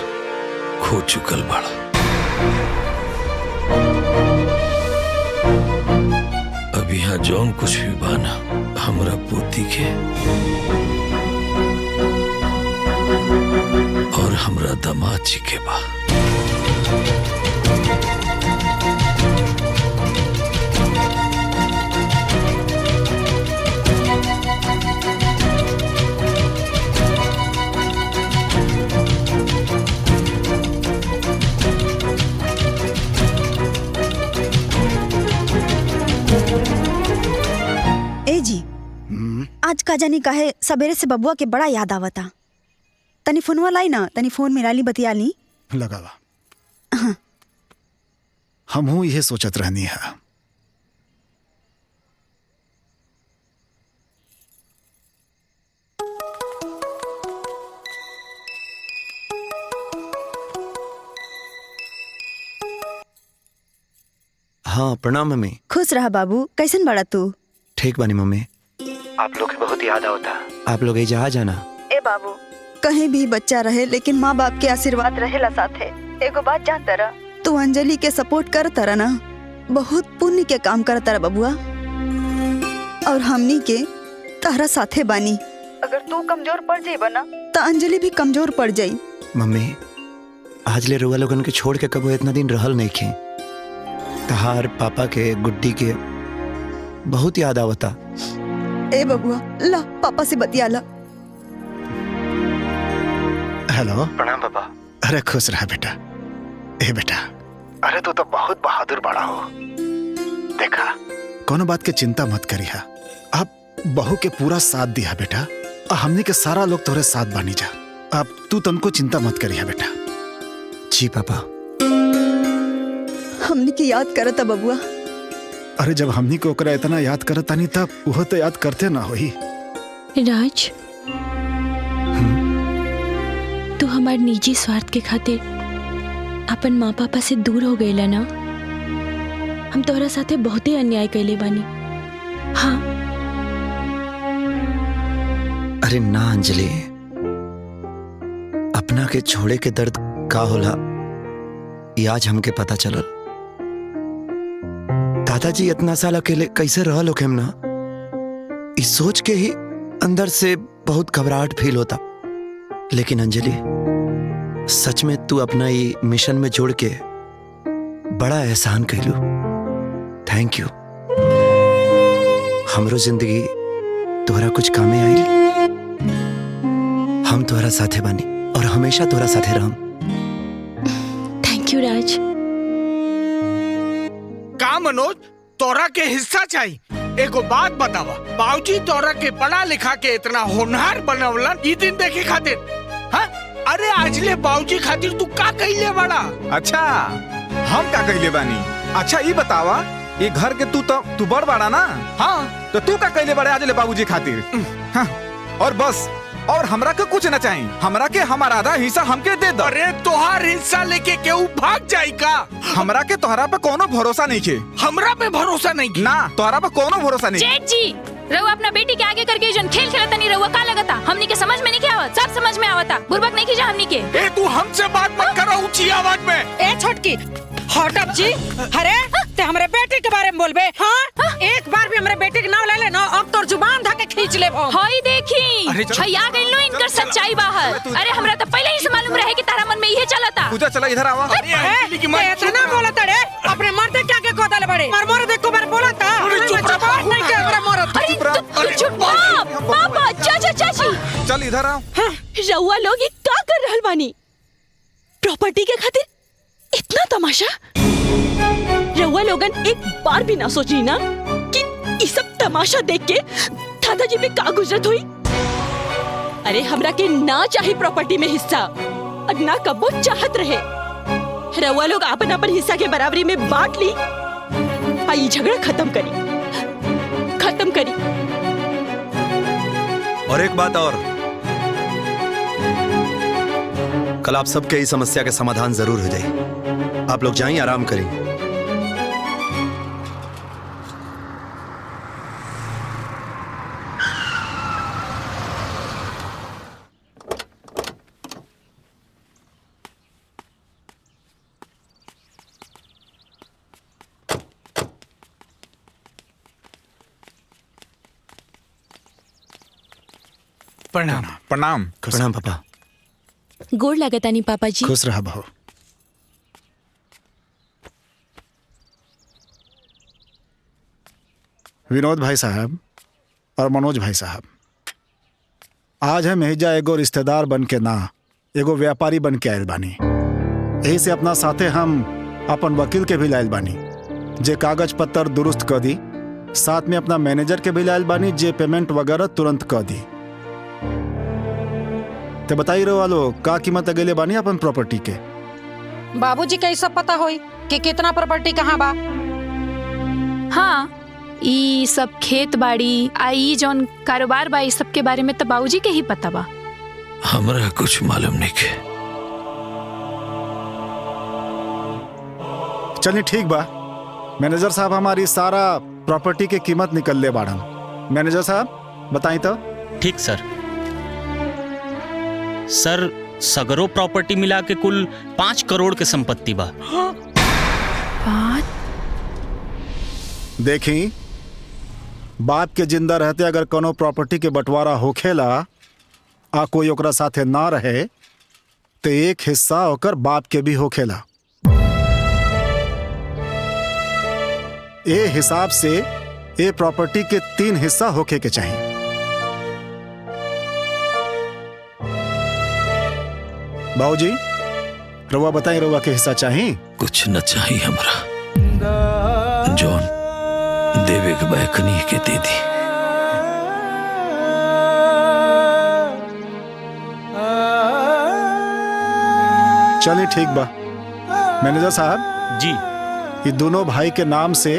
खो चुकल बाड़ा। अब यहाँ जौन कुछ भी बाना हमरा पोती के और हमरा दामाद जी के बा। ए जी, आज का जानी काहे सवेरे से बबुआ के बड़ा याद आवता। तनी फोनवा लाई ना, तनी फोन में लाली बतिया ली। लगावा। हाँ। हम हूँ यह सोचत रहनी है। हाँ प्रणाम मम्मी। खुश रहा बाबू, कैसन बड़ा तू? ठीक बानी मम्मी। आप लोग की बहुत याद आवता। आप लोग जहाँ जाना। ए बाबू, कहीं भी बच्चा रहे लेकिन माँ बाप के आशीर्वाद रहेला साथे। एगो बात जानता रहा, तू अंजलि के सपोर्ट करता रहा ना, बहुत पुण्य के काम करता रहा बबुआ। और हमनी के तारा साथे बानी। अगर तू कमजोर पड़ जाई ना तो अंजलि भी कमजोर पड़ जाई। मम्मी, आज ले रुआ लोगन के छोड़ के कबो इतना दिन रहल नहीं खे। तहार पापा के गुड्डी के बहुत याद आवता। ए बबुआ, ला पापा से बतिया ला। हेलो। प्रणाम पापा। अरे खुश रहा बेटा। ए बेटा, अरे तू तो बहुत बहादुर बड़ा हो। देखा, कोनो बात के चिंता मत करिहा। अब बहू के पूरा साथ दिया बेटा, और हमने के सारा लोग तोरे साथ बानी जा। अब तू तनको चिंता मत करिया बेटा। जी पापा। हमने की याद करता बबुआ। अरे जब हमनी को ओकरा इतना याद करता नहीं तब वह तो याद करते ना होई। राज, तू हमार निजी स्वार्थ के खातिर अपन माँ पापा से दूर हो गईला ना। हम तोहरा साथे बहुते अन्याय कैले बानी। हाँ। अरे ना अंजलि, अपना के छोड़े के दर्द का होला ये आज हमके पता चलल। दादाजी इतना साल अकेले कैसे रहल होखे ना, इस सोच के ही अंदर से बहुत घबराहट फील होता। लेकिन अंजलि, सच में तू अपना ये मिशन में जोड़ के बड़ा एहसान कैलू। Thank you. हमरो जिंदगी तोहरा कुछ कामे आई। हम तोहरा साथे बानी और हमेशा तोहरा साथे रहम। थैंक यू राज। का मनोज, तोरा के हिस्सा चाहिए। एगो बात बतावा, बाबूजी तोरा के पढ़ा लिखा के इतना होनहार बनवलन ई दिन देखे खातिर। हाँ? अरे आजले बाबूजी खातिर तू का कइले बड़ा? अच्छा, हम का कइले बानी? अच्छा ये बतावा, ये घर के तू बड़ बड़ा ना? हाँ। तो तू का कइले बड़े आजले बाबूजी खातिर? हाँ, और बस, और हमरा के कुछ न चाहिए। हमरा के हमारा आधा हिस्सा हमके दे दो। अरे तोहार हिस्सा लेके केहू भाग जाई का? हमरा के तोहरा पे कोनो भरोसा नहीं के। हमरा पे भरोसा नहीं के? ना, तोहरा पे कोनो भरोसा नहीं। जेठ जी, रउआ अपना बेटी के आगे करके जन खेल खेलता नहीं, रउआ का लगता? हमनी के समझ में नहीं के आवत, सब समझ में आवता। बुर्बक नहीं कीजा हमनी के। ए तू हमसे बात मत करो ऊंची आवाज में। ए छोटकी, हटप जी। अरे ते हमरे बेटी के बारे में बोलबे? हाँ? एक बार भी हमरे बेटी के नाम ले ले ना, अब तोर जुबान धके खींच लेबो। होई देखी, छया गइल लो इनकर सच्चाई बाहर। अरे हमरा तो पहले ही से मालूम रहे कि तारा मन में यही चलता। पूजा चला इधर आवा। इतना बोलत रे, अपने मर्दे के आगे कोदल बड़े। मर देखो बार बोलता। जवाब नहीं के हमरा मरत। अरे चुप पापा, चाचा चाची। चल इधर आओ। रउआ लोग ये का कर रहल बानी? प्रॉपर्टी के खातिर इतना तमाशा? रउआ लोगन एक बार भी ना सोची ना कि ये सब तमाशा देख के दादाजी पे का गुजरत हुई? अरे हमरा के ना चाही प्रॉपर्टी में हिस्सा, और ना कबो चाहत रहे। रउआ लोग अपन अपन हिस्सा के बराबरी में बांट ली। आई झगड़ा खत्म करी। और एक बात और, कल आप सबके इस समस्या का समाधान जरूर हो जाए। आप लोग जाइए, आराम करें। प्रणाम। प्रणाम। प्रणाम पापा। गोड़ लगतानी पापा जी। खुश रहा बहू। विनोद भाई साहब और मनोज भाई साहब, आज हम एहिजा एगो रिश्तेदार बन के ना, एगो व्यापारी बन के आयल बानी। यही से अपना साथे हम अपन वकील के भी लायल बानी, जे कागज पत्तर दुरुस्त कर दी। साथ में अपना मैनेजर के भी लायल बानी, जे पेमेंट वगैरह तुरंत कर दी। तो बताई रहो वालो, का कीमत अगले बानी अपन प्रॉपर्टी के? बाबूजी के सब पता होई कि कितना प्रॉपर्टी कहाँ बा? हाँ, ई सब खेत बाड़ी आ ई जौन कारोबार बा, ई सब के बारे में तो बाबूजी के ही पता बा। हमरा कुछ मालूम नहीं के। चलिए ठीक बा, मैनेजर साहब हमारी सारा प्रॉपर्टी के कीमत निकल ले बाड़न। मैनेजर साहब बताई तो। ठीक सर। सर, सगरो प्रॉपर्टी मिला के कुल 5 करोड़ के संपत्ति बा। देखी, बाप के जिंदा रहते अगर कोनो प्रॉपर्टी के बंटवारा होखेला आ कोई ओकरा साथे ना रहे तो एक हिस्सा ओकर बाप के भी होखेला। ए हिसाब से ए प्रॉपर्टी के 3 हिस्सा होखे के चाहिए। बाबूजी, रउआ बताई, रउआ के हिस्सा चाहिए? कुछ न चाहिए हमरा। जॉन देवे के बैकनी के दे दी। चलिए ठीक बा। मैनेजर साहब जी, ये दोनों भाई के नाम से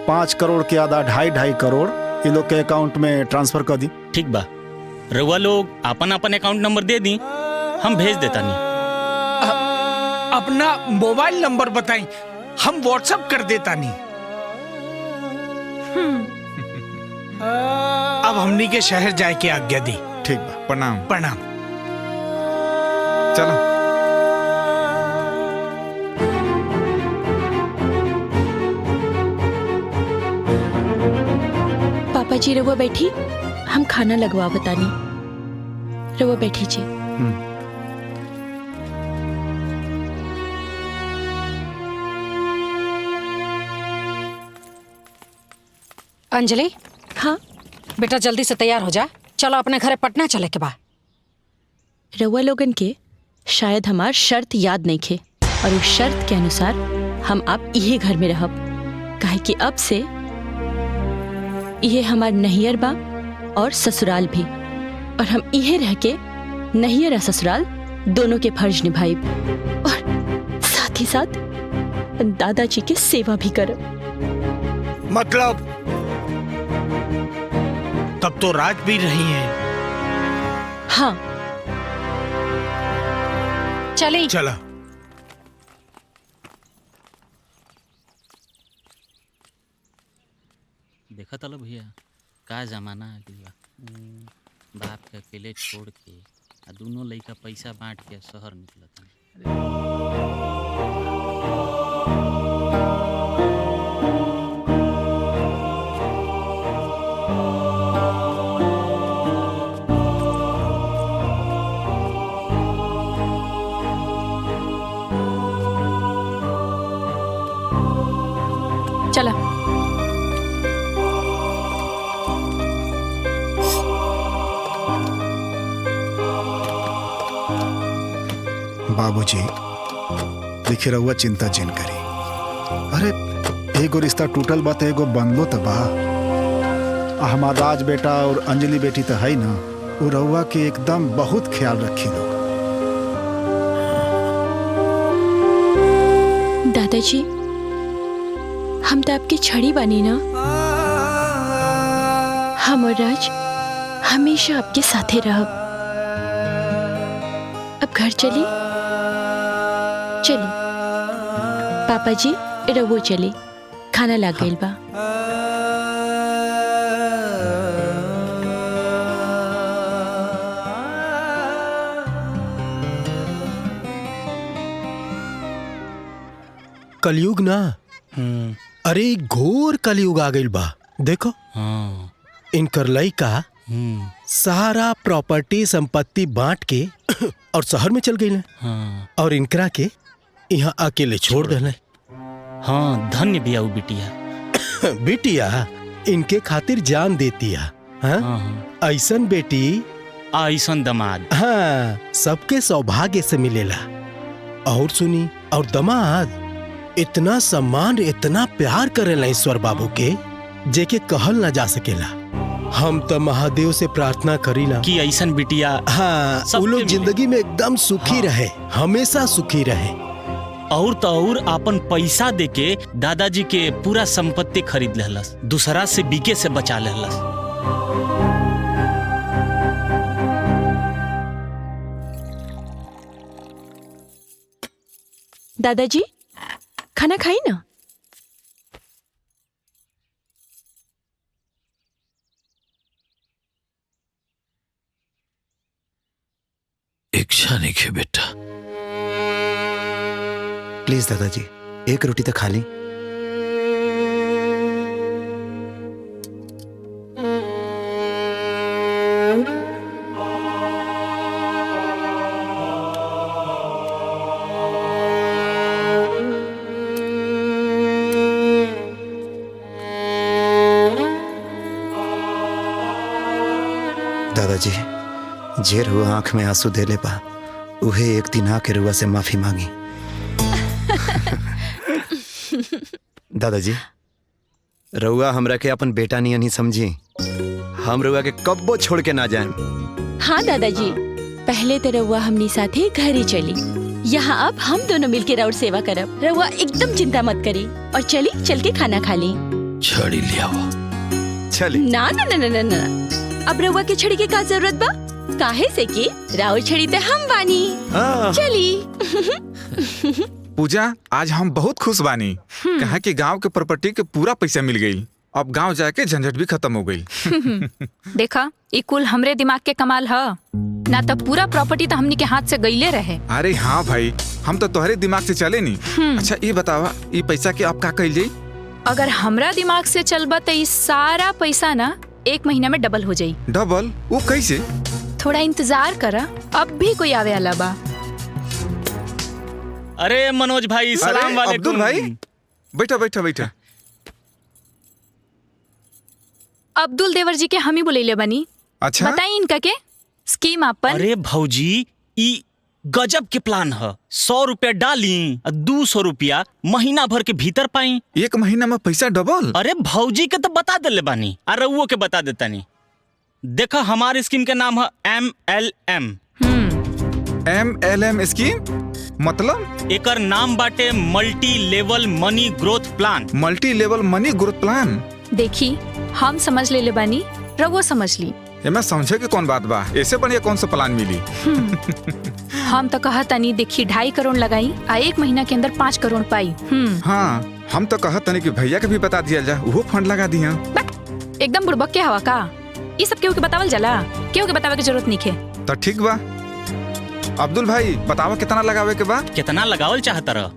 5 करोड़ के आधा 2.5 करोड़ ये लोग के अकाउंट में ट्रांसफर कर दी। ठीक बा। रउआ लोग अपन अपन अकाउंट नंबर दे दी, हम भेज देता नहीं। अपना मोबाइल नंबर बताई, हम व्हाट्सएप कर देता नहीं। अब हमनी के शहर जाए के आज्ञा दी। ठीक बा। प्रणाम। प्रणाम। चलो। पापा जी रहुआ बैठी, हम खाना लगवा बतानी। रहुआ बैठी जी। अंजलि, हाँ बेटा जल्दी से तैयार हो जा, चलो अपने घरे पटना चले के बा। रउआ लोगन के शायद हमार शर्त याद नहीं खे, और उस शर्त के अनुसार हम आप इहे घर में रहब, काहे कि अब से इहे हमार नैहर बा और ससुराल भी, और हम इहे रह के नैहर और ससुराल दोनों के फर्ज निभाइब, और साथ ही साथ दादाजी के सेवा भी करब। मतलब तब तो राज भी रही हैं। हाँ चली। चला। देखा था लो भैया, का जमाना आ गइल बा। बाप के अकेले छोड़ के आ दोनों लइका पैसा बांट के शहर निकलत। चला। बाबूजी, देखिए रहुआ चिंता जिन करी। अरे एगो रिश्ता टूटल बा तो एगो बनलो तो बा। हमार राज बेटा और अंजलि बेटी तो है ना, वो रहुआ के एकदम बहुत ख्याल रखी लोग। दादाजी, हम तो आपकी छड़ी बनी ना। हम और राज हमेशा आपके साथे रहब। अब घर चली। पापा जी रवो चली, खाना लग गइल बा। कलयुग ना। अरे घोर कलयुग आ गइल बा। देखो इनकर लइका सारा प्रॉपर्टी संपत्ति बांट के और शहर में चल गई, और इनकरा के यहाँ अकेले छोड़ देले। हाँ, धन्य बिया उ बिटिया। बिटिया इनके खातिर जान देती है। हाँ? ऐसन बेटी ऐसन दमाद। हाँ, सबके सौभाग्य से मिलेला। और सुनी, और दमाद इतना सम्मान इतना प्यार करेला ईश्वर बाबू के, जेके कहल ना जा सकेला। हम तो महादेव से प्रार्थना करीला कि ऐसन बिटिया हाँ, वो लोग जिंदगी में एकदम सुखी रहे, हमेशा सुखी रहे। और तो और अपन पैसा देके दादाजी के पूरा संपत्ति खरीद लेहलस, दूसरा से बीके से बचा लेहलस। दादाजी खाना खाई ना। इच्छा नहीं खे बेटा। प्लीज दादाजी, एक रोटी तो खा ली। दादाजी, जे रुआ आंख में आंसू दे ले पा, उहे एक दिन आके रुआ से माफी मांगी। दादाजी, रुआ हमरा के अपन बेटा नहीं नहीं समझी। हम रुआ के कब्बो छोड़ के ना जाए। हाँ दादाजी, पहले तो रउआ हमनी साथे घर ही चली, यहाँ अब हम दोनों मिलके राउर सेवा करब। रउआ एकदम चिंता मत करी और चली चल के खाना खा ली। छड़ी लिया वो। चली। ना ना ना ना ना ना, अब रउआ के छड़ी के का जरूरत बा? काहे से कि राउर छड़ी ते हम बानी। चली। पूजा, आज हम बहुत खुश बानी कहा कि गांव के प्रॉपर्टी के पूरा पैसा मिल गई। अब गांव जाके झंझट भी खत्म हो गई। देखा, ई कुल हमरे दिमाग के कमाल ह, ना तो पूरा प्रॉपर्टी तो हमनी के हाथ से गईले रहे। अरे हाँ भाई, हम तो तुम्हारे दिमाग से चले नहीं। अच्छा ये बतावा, ये पैसा के आप का कइल जाई? अगर हमरा दिमाग से चलबा तो ई सारा पैसा ना 1 महीना में डबल हो जाई। डबल? वो कैसे? थोड़ा इंतजार करा, अब भी कोई आवे वाला बा। अरे मनोज भाई, सलाम वालेकुम। अब्दुल भाई, बैठा बैठा बैठा। अब्दुल देवर जी के हम ही बुलेले बनी। अच्छा, बताई इनका के स्कीम अपन। अरे भौजी, ई गजब के प्लान है। 100 रुपया डाली, 200 रुपया महीना भर के भीतर पाई। 1 महीना में पैसा डबल? अरे भौजी के तो बता दिले बानी, अरे वो के बता देता नहीं। देखा, हमारे स्कीम के नाम है MLM। MLM स्कीम मतलब? एकर नाम बाटे मल्टी लेवल मनी ग्रोथ प्लान। मल्टी लेवल मनी ग्रोथ प्लान? देखी, हम समझ ले बानी, रवो समझ ली। मैं समझे कि कौन बात बा, ऐसे बढ़िया कौन सा प्लान मिली? हम तो कहा तनी देखी 2.5 करोड़ लगाई आ 1 महीना के अंदर 5 करोड़ पाई। हाँ, हम तो कहा तनी कि भैया के भी बता दिया जा, वो फंड लगा दिया। एकदम बुड़बक के हवा का, ये सब केहू के बतावल जाला, केहू के बतावे की जरूरत नहीं है। तो ठीक बा। अब्दुल भाई बतावा कितना लगावे के बा? कितना लगावल चाहता रह?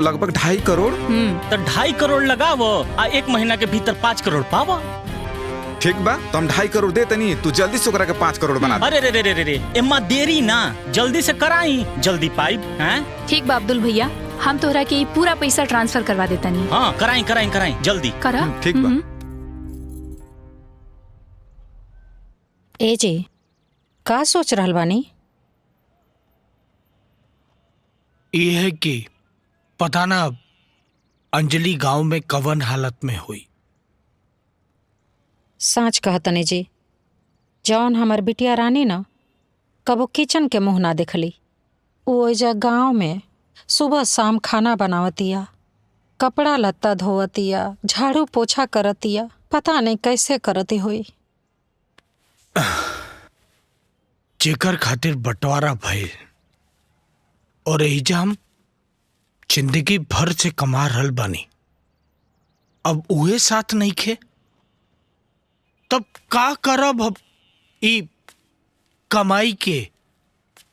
लगभग 2.5 करोड़। तो 2.5 करोड़ लगावो आ 1 महीना के भीतर 5 करोड़ पावा। ठीक बा, तो हम 2.5 करोड़ दे तनी, तू जल्दी से ओकरा के 5 करोड़ बना दे। अरे रे रे रे रे, एम्मा देरी ना, जल्दी से कराई, जल्दी पाई। हैं? ठीक बा अब्दुल भैया, हम तोहरा के पूरा पैसा ट्रांसफर करवा देता नहीं। हाँ, कराई कराई कराई, जल्दी करा। ठीक बा। ए जी, का सोच रहल बानी? ये है कि पता ना अंजलि गांव में कवन हालत में हुई। साँच कहतने जी, जौन हमर बिटिया रानी ना कबो किचन के मुंह ना देखली। वो एजा गाँव में सुबह शाम खाना बनावतिया, कपड़ा लत्ता धोवतिया, झाड़ू पोछा करतिया, पता नहीं कैसे करती हुई। जेकर खातिर बंटवारा भइल और एहिजा हम जिंदगी भर से कमा रहल बानी, अब उहे साथ नहीं खे, तब का करब? अब ई कमाई के,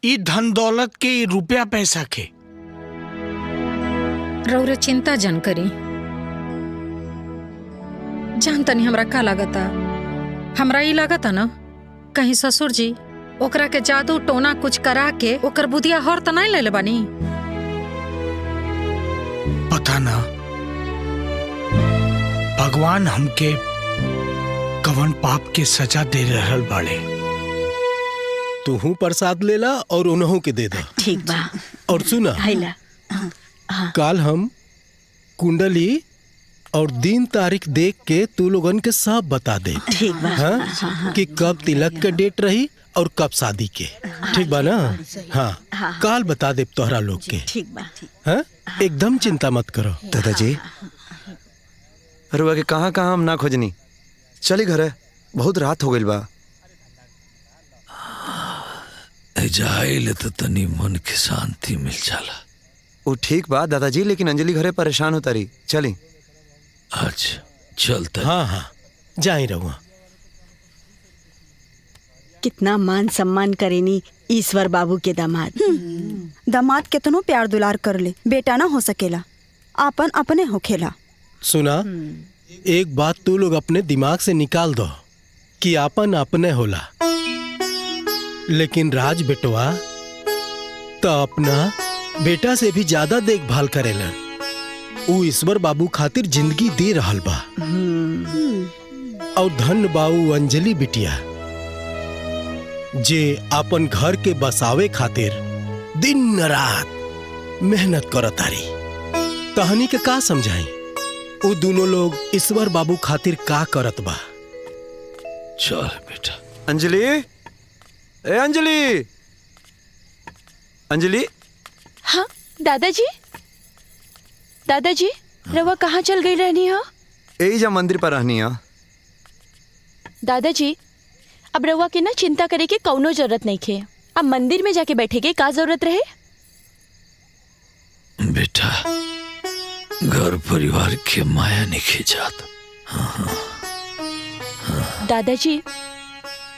ई धन दौलत के, ई रुपया पैसा के। रौरे चिंता जन करी, जान तनी हमरा का लागता। हमरा ई लागता ना कहीं ससुर जी ओकरा के जादू टोना कुछ करा के ओकर बुधिया हर त नहीं लेले बानी। पता ना भगवान हमके कवन पाप के सजा दे रहल बाड़े। तूहू प्रसाद लेला और उन्हों के दे दे। ठीक बा। और सुना, काल हम कुंडली और दिन तारीख देख के तू लोगन के सब बता दे। ठीक बा। हाँ? कि कब तिलक के डेट रही और कब शादी के। ठीक बा ना? हाँ, काल बता दे तोहरा लोग के। ठीक बा। हाँ, एकदम चिंता मत करो। दादाजी, रुआ के कहाँ कहाँ हम ना खोजनी, चली घरे, बहुत रात हो गई बा। जाइले तो तनी मन के शांति मिल जाला। वो ठीक बा दादाजी, लेकिन अंजलि घरे परेशान होता रही, चली। अच्छा चलता। हाँ हाँ, जा ही रहुआ। कितना मान सम्मान करेनी ईश्वर बाबू के दामाद। दामाद कितनो प्यार दुलार कर ले, बेटा ना हो सकेला, आपन अपने होखेला। सुना, एक बात तू लोग अपने दिमाग से निकाल दो कि आपन अपने होला, लेकिन राज बेटवा तो अपना बेटा से भी ज्यादा देखभाल करेला। ऊ ईश्वर बाबू खातिर जिंदगी दे रहल बा। और धन बाऊ अंजलि बिटिया जे अपन घर के बसावे खातिर दिन रात मेहनत करतारी। तहनी के का समझाई, वो दोनों लोग ईश्वर बाबू खातिर का करत बा। चल बेटा। अंजलि, ए अंजलि, अंजलि, दादाजी, दादाजी, रवा कहाँ चल गई रहनी है? यही जा मंदिर पर रहनी है। दादाजी, अब रवा के ना चिंता करे के कौनो जरूरत नहीं खे। अब मंदिर में जाके बैठे के का जरूरत रहे? बेटा, घर परिवार के माया नहीं खिंचात। दादाजी,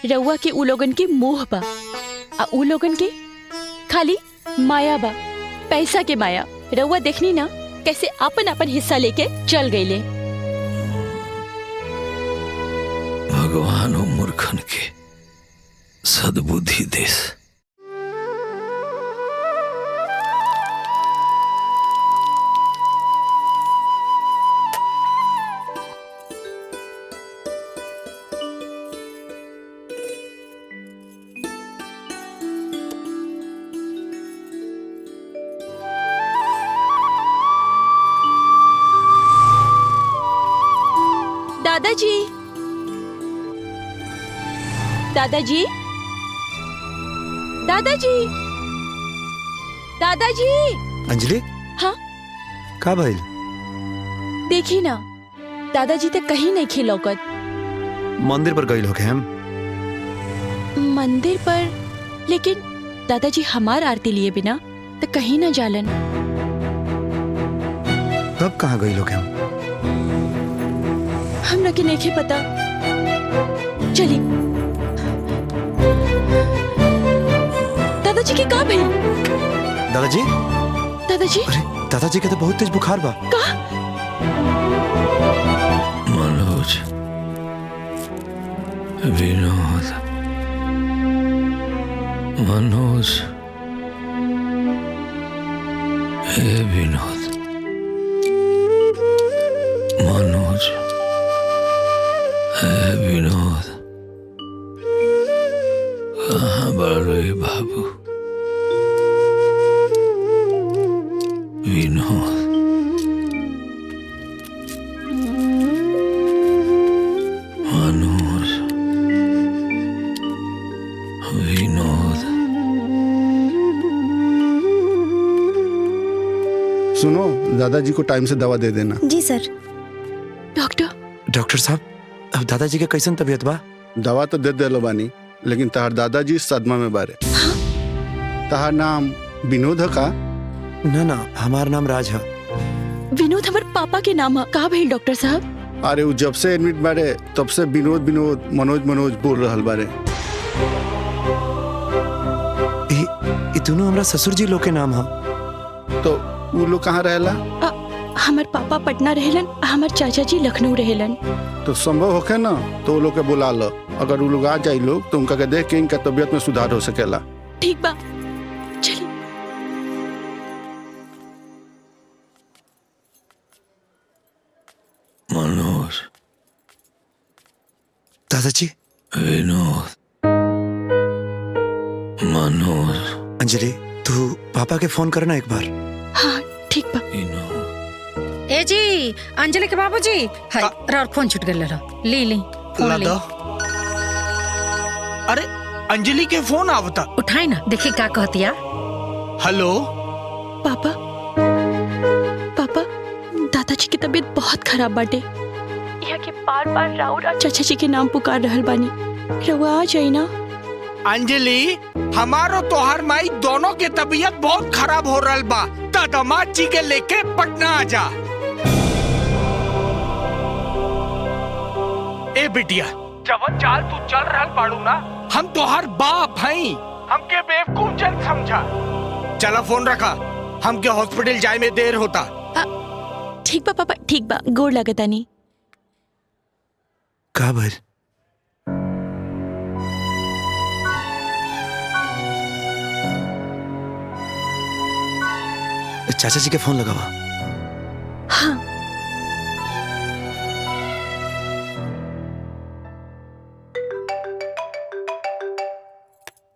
रउआ के उ लोगन के मोह बा, आ उ लोगन के खाली माया बा, पैसा के माया। रउआ देखनी ना कैसे अपन अपन हिस्सा लेके चल गईले। भगवान ओ मूर्खन के सद्बुद्धि देस। दादाजी, दादाजी, दादाजी, दादाजी। अंजलि, हाँ का भइल? देखी ना, दादाजी तो कहीं नहीं खिलौकत। मंदिर पर गई होके हम। मंदिर पर? लेकिन दादाजी हमार आरती लिए बिना तो कहीं ना जालन। तब कहाँ गई होके हम? हमरा के नहीं पता। चली। दादाजी की का भइल? दादाजी? दादाजी? अरे दादाजी के तो बहुत तेज बुखार बा। का? मनोज, विनोद, मनोज, हे विनोद, मनोज, हे विनोद, कहाँ बड़े बाबू? विनोद, मनोज, विनोद। सुनो, दादाजी को टाइम से दवा दे देना। जी सर। डॉक्टर साहब, अब दादाजी के कैसन तबीयत बा? दवा तो दे देलो बानी, लेकिन तहार दादाजी सदमा में बारे। तहार नाम विनोद है का? ना ना, हमार नाम राज है। विनोद हमारे पापा के नाम है। का भइल डॉक्टर साहब? अरे वो जब से एडमिट बारे तब से विनोद विनोद मनोज मनोज बोल रहल बारे। ये दोनों हमरा ससुर जी लोग के नाम है। तो वो लोग कहाँ रहेला? हमार पापा पटना रहेलन, हमार चाचा जी लखनऊ रहेलन। तो संभव होके ना तो वो लोग के बुला लो। अगर वो लोग आ जाए लोग तो उनका के देख के इनका तबीयत में सुधार हो सकेला। ठीक बा, चलिए। मनोज, दादाजी, विनोद, मनोज। अंजलि, तू पापा के फोन करना एक बार। हाँ ठीक बा। ए जी, अंजलि के बाबूजी, हाय राउर फोन छूट गइल रहा। ली फोन ली। अरे अंजलि के फोन आवता। उठाई ना, देखी का कहतिया। हेलो पापा, पापा, दादाजी की तबीयत बहुत खराब बाटे। यहाँ के बार-बार राउर और चाचा जी के नाम पुकार रहल बानी। रउआ आ जाई ना। अंजलि, हमारो तोहर माई दोनों के तबीयत बहुत खराब हो रहल बा। दामाद जी के लेके पटना आ जा। ए बिटिया, जवन चाल तू चल रहल बाड़ू ना, हम तोहर बाप हई। हमके बेवकूफ जन समझा। चला फोन रखा, हमके हॉस्पिटल जाए में देर होता। ठीक बा पापा, ठीक बा। गोड़ लगता नहीं। का भइल? चाचा जी के फोन लगावा। हाँ।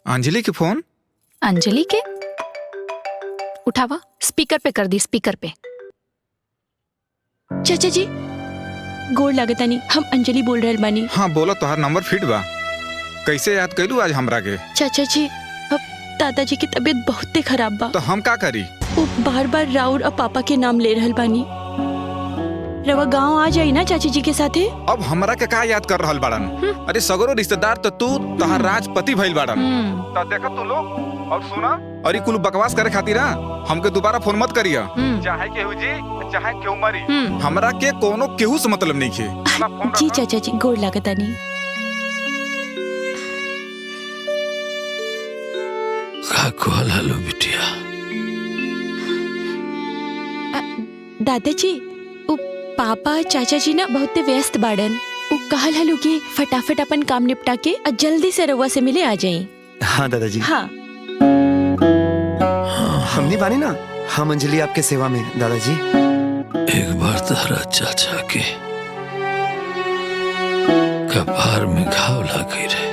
अंजलि के फोन? अंजलि के? उठावा, स्पीकर पे कर दी, स्पीकर पे। चाचा जी, गोड़ लगता नहीं। हम अंजलि बोल रहे बानी। हाँ बोला, तोहार नंबर फिट बा। कैसे याद कैलू आज हमरा के? चाचा जी, अब दादाजी की तबीयत बहुत खराब बा। तो हम का करी? वो बार बार राउर और पापा के नाम ले रहल बानी। रवा गांव आ जाई ना चाची जी के साथे। अब हमरा के का याद कर रहल बाड़न? अरे सगरो रिश्तेदार तो तू तहार राजपति भइल बाड़न। तो देखा तू लोग और सुना, अरे कुल बकवास करे खातिर हमके दोबारा फोन मत करिया। चाहे केहू जी चाहे केहू मरी, हमरा के कोनो केहू से मतलब नहीं खे। जी चाचा जी, गोड़ लागतानी। का कहला लो बिटिया? दादाजी, वो पापा चाचा जी ना बहुत व्यस्त बाड़न। वो कहल हलो कि फटाफट अपन काम निपटा के जल्दी से रउआ से मिले आ जाई। हाँ दादाजी। हाँ हमनी बानी ना, हम अंजलि आपके सेवा में दादाजी। एक बार तारा चाचा के कपार में घाव लगी रहे,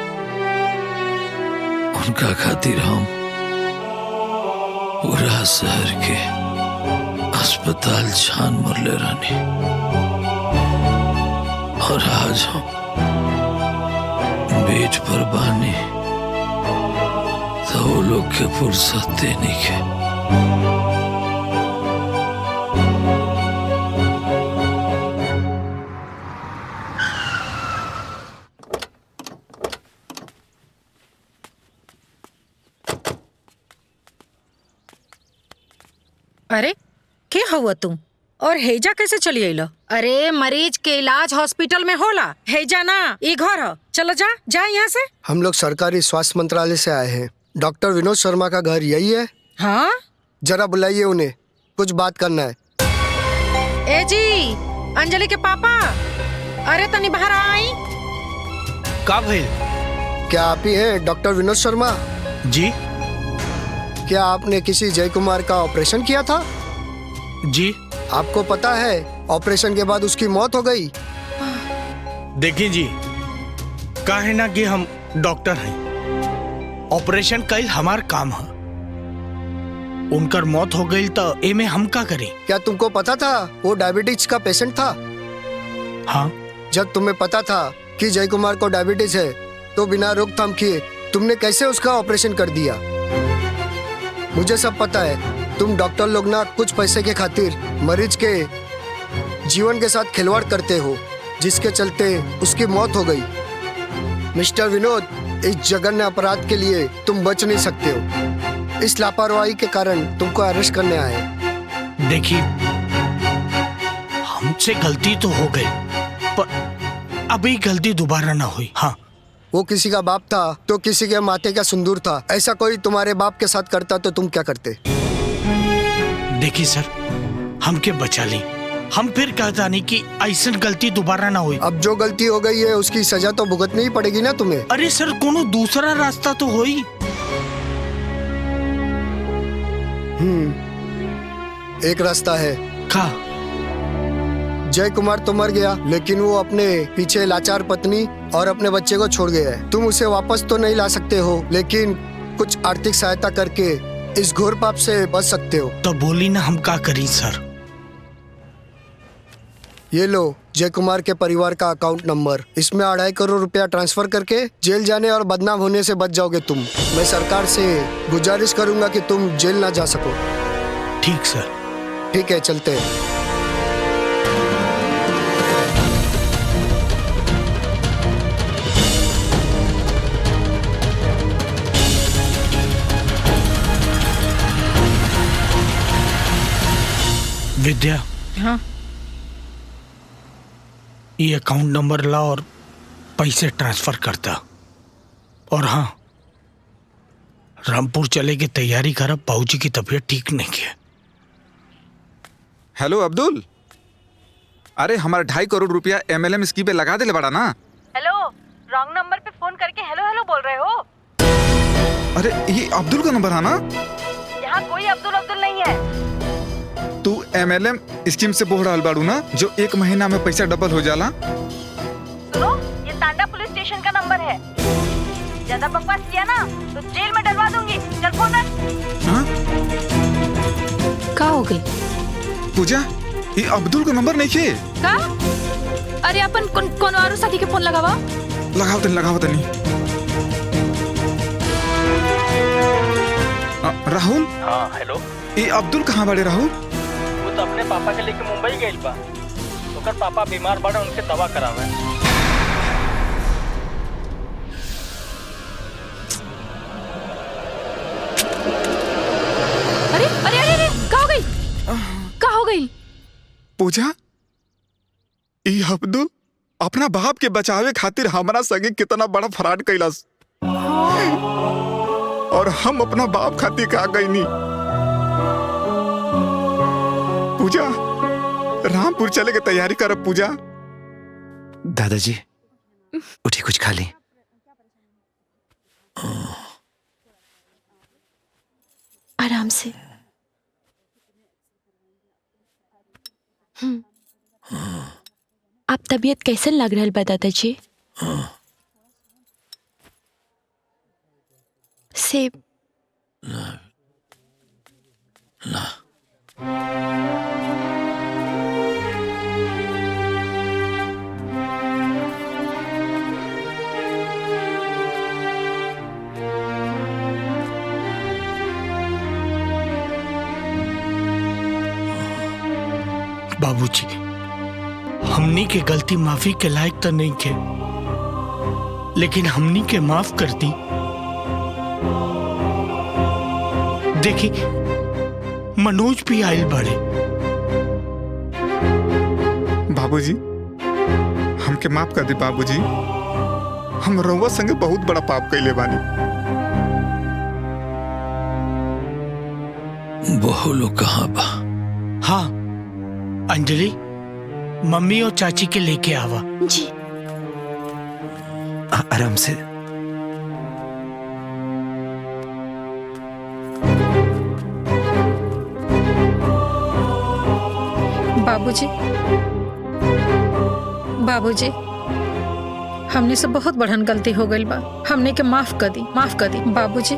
उनका खातिर हम पूरा शहर के अस्पताल छान मरले रहनी, और आज हम बेड पर बानी तो वो लोग के फुर्सत देने के। अरे क्या हुआ तुम? और हेजा कैसे चली अइलो? अरे मरीज के इलाज हॉस्पिटल में होला, हेजा ना ई घर हो। चलो जा जा यहाँ से। हम लोग सरकारी स्वास्थ्य मंत्रालय से आए हैं। डॉक्टर विनोद शर्मा का घर यही है? हाँ। जरा बुलाइए उन्हें, कुछ बात करना है। ए जी, अंजलि के पापा, अरे तनी बाहर आई। का भइल? क्या आप ही हैं डॉक्टर विनोद शर्मा? जी। क्या आपने किसी जय कुमार का ऑपरेशन किया था? जी। आपको पता है ऑपरेशन के बाद उसकी मौत हो गई? देखिए जी, काहे ना कि हम डॉक्टर हैं, ऑपरेशन कईल हमार काम है। उनकर मौत हो गई तो एमे हम का करें? क्या तुमको पता था वो डायबिटीज का पेशेंट था? हाँ। जब तुम्हें पता था कि जय कुमार को डायबिटीज है तो बिना रोकथाम किए तुमने कैसे उसका ऑपरेशन कर दिया? मुझे सब पता है। तुम डॉक्टर लोग ना कुछ पैसे के खातिर मरीज के जीवन के साथ खिलवाड़ करते हो, जिसके चलते उसकी मौत हो गई। मिस्टर विनोद, इस जघन्य अपराध के लिए तुम बच नहीं सकते हो। इस लापरवाही के कारण तुमको अरेस्ट करने आए। देखिए, हमसे गलती तो हो गई, पर अभी गलती दोबारा ना हुई। हाँ। वो किसी का बाप था तो किसी के माथे का सिंदूर था। ऐसा कोई तुम्हारे बाप के साथ करता तो तुम क्या करते? देखिए सर, हमके बचा ली, हम फिर कहता नहीं कि ऐसा गलती दोबारा ना हुई। अब जो गलती हो गई है उसकी सजा तो भुगतनी ही पड़ेगी ना तुम्हें। अरे सर, कोनो दूसरा रास्ता तो हो ही। एक रास्ता है। का? जय कुमार तो मर गया, लेकिन वो अपने पीछे लाचार पत्नी और अपने बच्चे को छोड़ गया है। तुम उसे वापस तो नहीं ला सकते हो, लेकिन कुछ आर्थिक सहायता करके इस घोर पाप से बच सकते हो। तो बोली ना, हम क्या करें सर? ये लो जय कुमार के परिवार का अकाउंट नंबर। इसमें 2.5 करोड़ रुपया ट्रांसफर करके जेल जाने और बदनाम होने से बच जाओगे तुम। मैं सरकार से गुजारिश करूंगा कि तुम जेल ना जा सको। ठीक सर। ठीक है, चलते हैं। विद्या। हाँ। ये अकाउंट नंबर ला और पैसे ट्रांसफर करता। और हाँ, रामपुर चले की तैयारी कर, बाबूजी की तबीयत ठीक नहीं है। हेलो अब्दुल, अरे हमारा 2.5 करोड़ रुपया MLM स्कीम पे लगा दे बड़ा ना। हेलो, रॉन्ग नंबर पे फोन करके हेलो हेलो बोल रहे हो? अरे ये अब्दुल का नंबर है ना? यहाँ कोई अब्दुल अब्दुल नहीं है। तू MLM स्कीम से बोल रहल बाड़ू ना, जो 1 महीना में पैसा डबल हो जाला? सुनो, ये तांडा पुलिस स्टेशन का नंबर है। ज्यादा बकवास किया ना तो जेल में डलवा दूंगी। चल फोन रख। हाँ? का हो गई? पूजा, ये अब्दुल का नंबर नहीं है का? अरे अपन कौन और साथी के फोन लगावा? लगाओ तनी। राहुल। हाँ हेलो। ये अब्दुल कहाँ बड़े राहुल? वो तो अपने पापा के लेके मुंबई गइल बा। ओकर पापा बीमार बड़े, उनके दवा करावे। अरे अरे अरे अरे कहाँ हो गई? कहाँ हो गई? पूजा, ये अब्दुल अपना बाप के बचावे खातिर हमारा संगे कितना बड़ा फ्रॉड कैलास। और हम अपना बाप खातिर का गई नहीं। पूजा, रामपुर चले के तैयारी करब। पूजा दादाजी उठी, कुछ खा ली। आराम से। आप तबीयत कैसन लग रहा बा दादाजी? सेब ना। बाबूजी, हमनी के गलती माफी के लायक तो नहीं थे, लेकिन हमनी के माफ कर दी। देखी, मनोज भी आयल बड़े। बाबूजी, हमके माफ कर दी बाबूजी। हम रउआ संगे बहुत बड़ा पाप कैले बानी। बहु लोग कहाँ बा? हाँ, अंजलि मम्मी और चाची के लेके आवा। जी। आराम से। बाबूजी, बाबूजी, हमने से बहुत बड़हन गलती हो गई बा। हमने के माफ कर दी, माफ कर दी बाबूजी।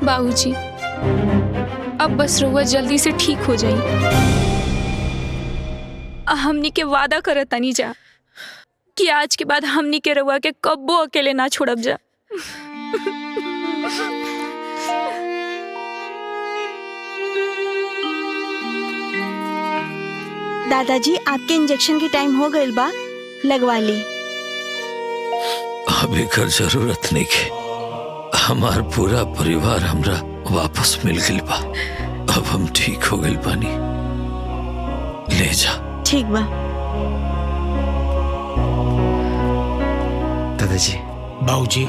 बाबूजी अब बस रउआ जल्दी से ठीक हो जाई। हमनी के वादा करत तनी जा कि आज के बाद हमनी के रउआ के कब्बो अकेले ना छोड़ब जा। दादाजी, आपके इंजेक्शन की टाइम हो गई बा, लगवा ली। अभी कर जरूरत नहीं के। हमार पूरा परिवार हमरा वापस मिल गइल बा। अब हम ठीक हो गइल बानी। ले जा। ठीक बा। दादाजी। बाबूजी,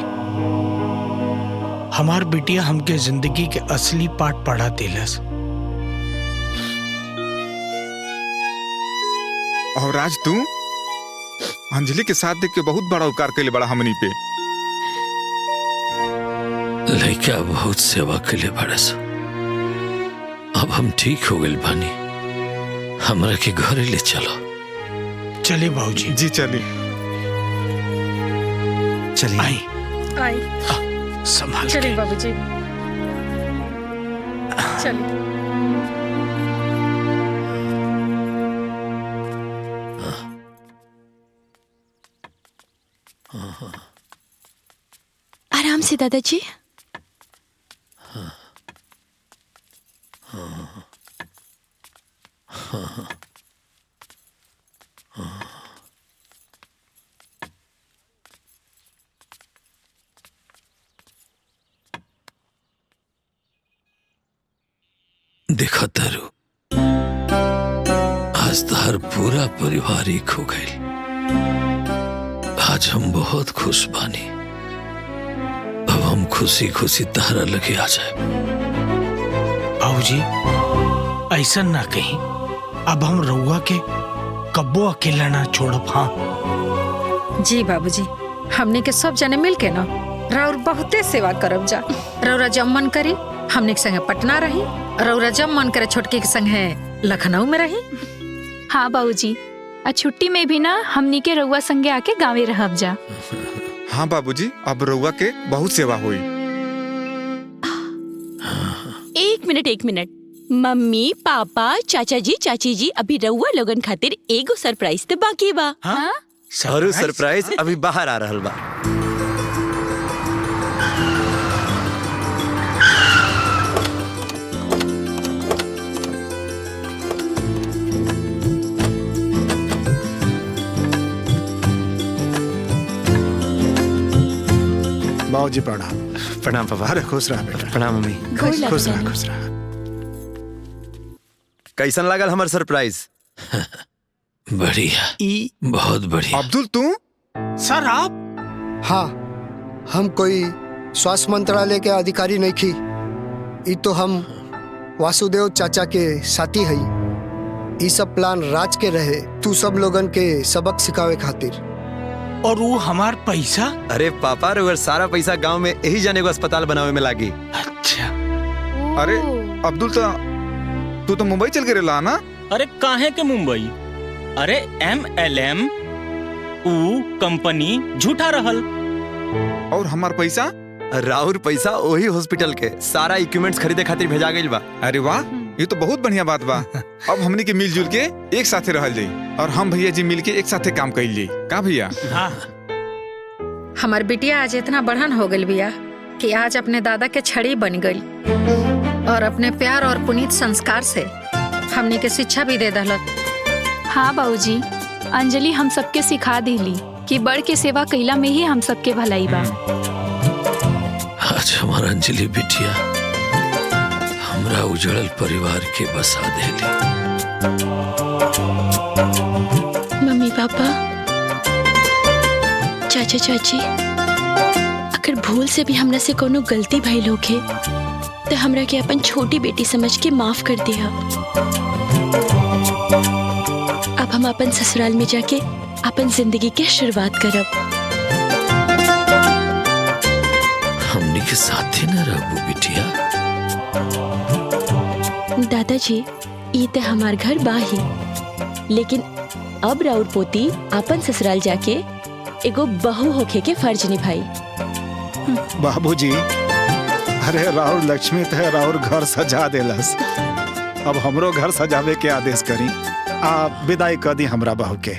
हमार बिटिया हमके जिंदगी के असली पाठ पढ़ा दिलस। और आज तू अंजलि के साथ देख के बहुत बड़ा उपकार कैले बड़ा हमनी पे। लड़का बहुत सेवा के लिए बड़स। अब हम ठीक हो गए बानी। हमरा के घरे ले चलो। चले बाबूजी। जी चले। चलिए। आई आई। संभाल चलिए बाबूजी, चलिए। आराम से दादाजी। देखा तारू, आज तार पूरा परिवार एक हो गए। आज हम बहुत खुश बानी। अब हम खुशी खुशी तारा लगे आ जाए। बाबूजी, ऐसा ना कहीं। अब हम रउआ के कब्बो अकेला ना छोड़ब। हाँ जी बाबूजी, हमने के सब जने मिल के ना राउर बहुते सेवा करब जा। रउरा जब मन करी हमने के संगे पटना रही, रउरा जब मन करे छोटकी के संगे लखनऊ में रही। हाँ बाबूजी, आ छुट्टी में भी ना हमनी के रउआ संगे आके गाँवे रहब जा। हाँ बाबूजी, अब रउआ के बहुत सेवा हुई। एक मिनट। मम्मी, पापा, चाचा जी, चाची जी, अभी रउआ लोगन खातिर एगो सरप्राइज तो बाकी बा। हाँ? और सरप्राइज अभी बाहर आ रहल बा। बाबूजी प्रणाम। प्रणाम पापा। अरे खुश रहा बेटा। प्रणाम मम्मी। खुश रहा खुश रहा। कैसन लागल हमार सरप्राइज? बढ़िया, बहुत बढ़िया। अब्दुल तू? सर आप? हाँ, हम कोई स्वास्थ्य मंत्रालय के अधिकारी नहीं थी। ये तो हम वासुदेव चाचा के साथी है। ये सब प्लान राज के रहे तू सब लोगन के सबक सिखावे खातिर। और वो हमार पैसा? अरे पापा अगर सारा पैसा गांव में यही जाने को अस्पताल बनावे में लागी। अच्छा। अरे अब्दुल तू तो मुंबई चल के रहा ना? अरे काहे के मुंबई? अरे MLM ऊ कंपनी झूठा रहल। और हमार पैसा? राउर पैसा वही हॉस्पिटल के सारा इक्विपमेंट्स खरीदे खातिर भेजा गइल बा। अरे वाह, ये तो बहुत बढ़िया बात बा। अब हमनी के मिलजुल के एक साथे रहल जाई और हम भैया जी मिल के एक साथे काम कइल जाई। का भैया? हाँ। हमार बिटिया आज इतना बढ़न हो गई बिया कि आज अपने दादा के छड़ी बन गई और अपने प्यार और पुनीत संस्कार से हमने के शिक्षा भी दे दहलत। हाँ बाबूजी, अंजलि हम सबके सिखा दिली कि बड़ के सेवा कैला में ही हम सबके भलाई बा। आज हमारा अंजलि बिटिया हमरा उजड़ल परिवार के बसा देली। मम्मी पापा, चाचा चाची, अगर भूल से भी हमरा से कोनो गलती भइल होखे तो हमरा के अपन छोटी बेटी समझ के माफ कर दिया। अब हम अपन ससुराल में जाके अपन जिंदगी के शुरुआत करब। हमनी के साथ ही न रहबू बिटिया? दादाजी, ई ते हमार घर बाही, लेकिन अब राउर पोती अपन ससुराल जाके एगो बहू होखे के फर्ज निभाई। बाबूजी, अरे राउर लक्ष्मी थे राउर घर सजा देलस। अब हमरो घर सजावे के आदेश करी। आप विदाई कर दी हमरा बहू के।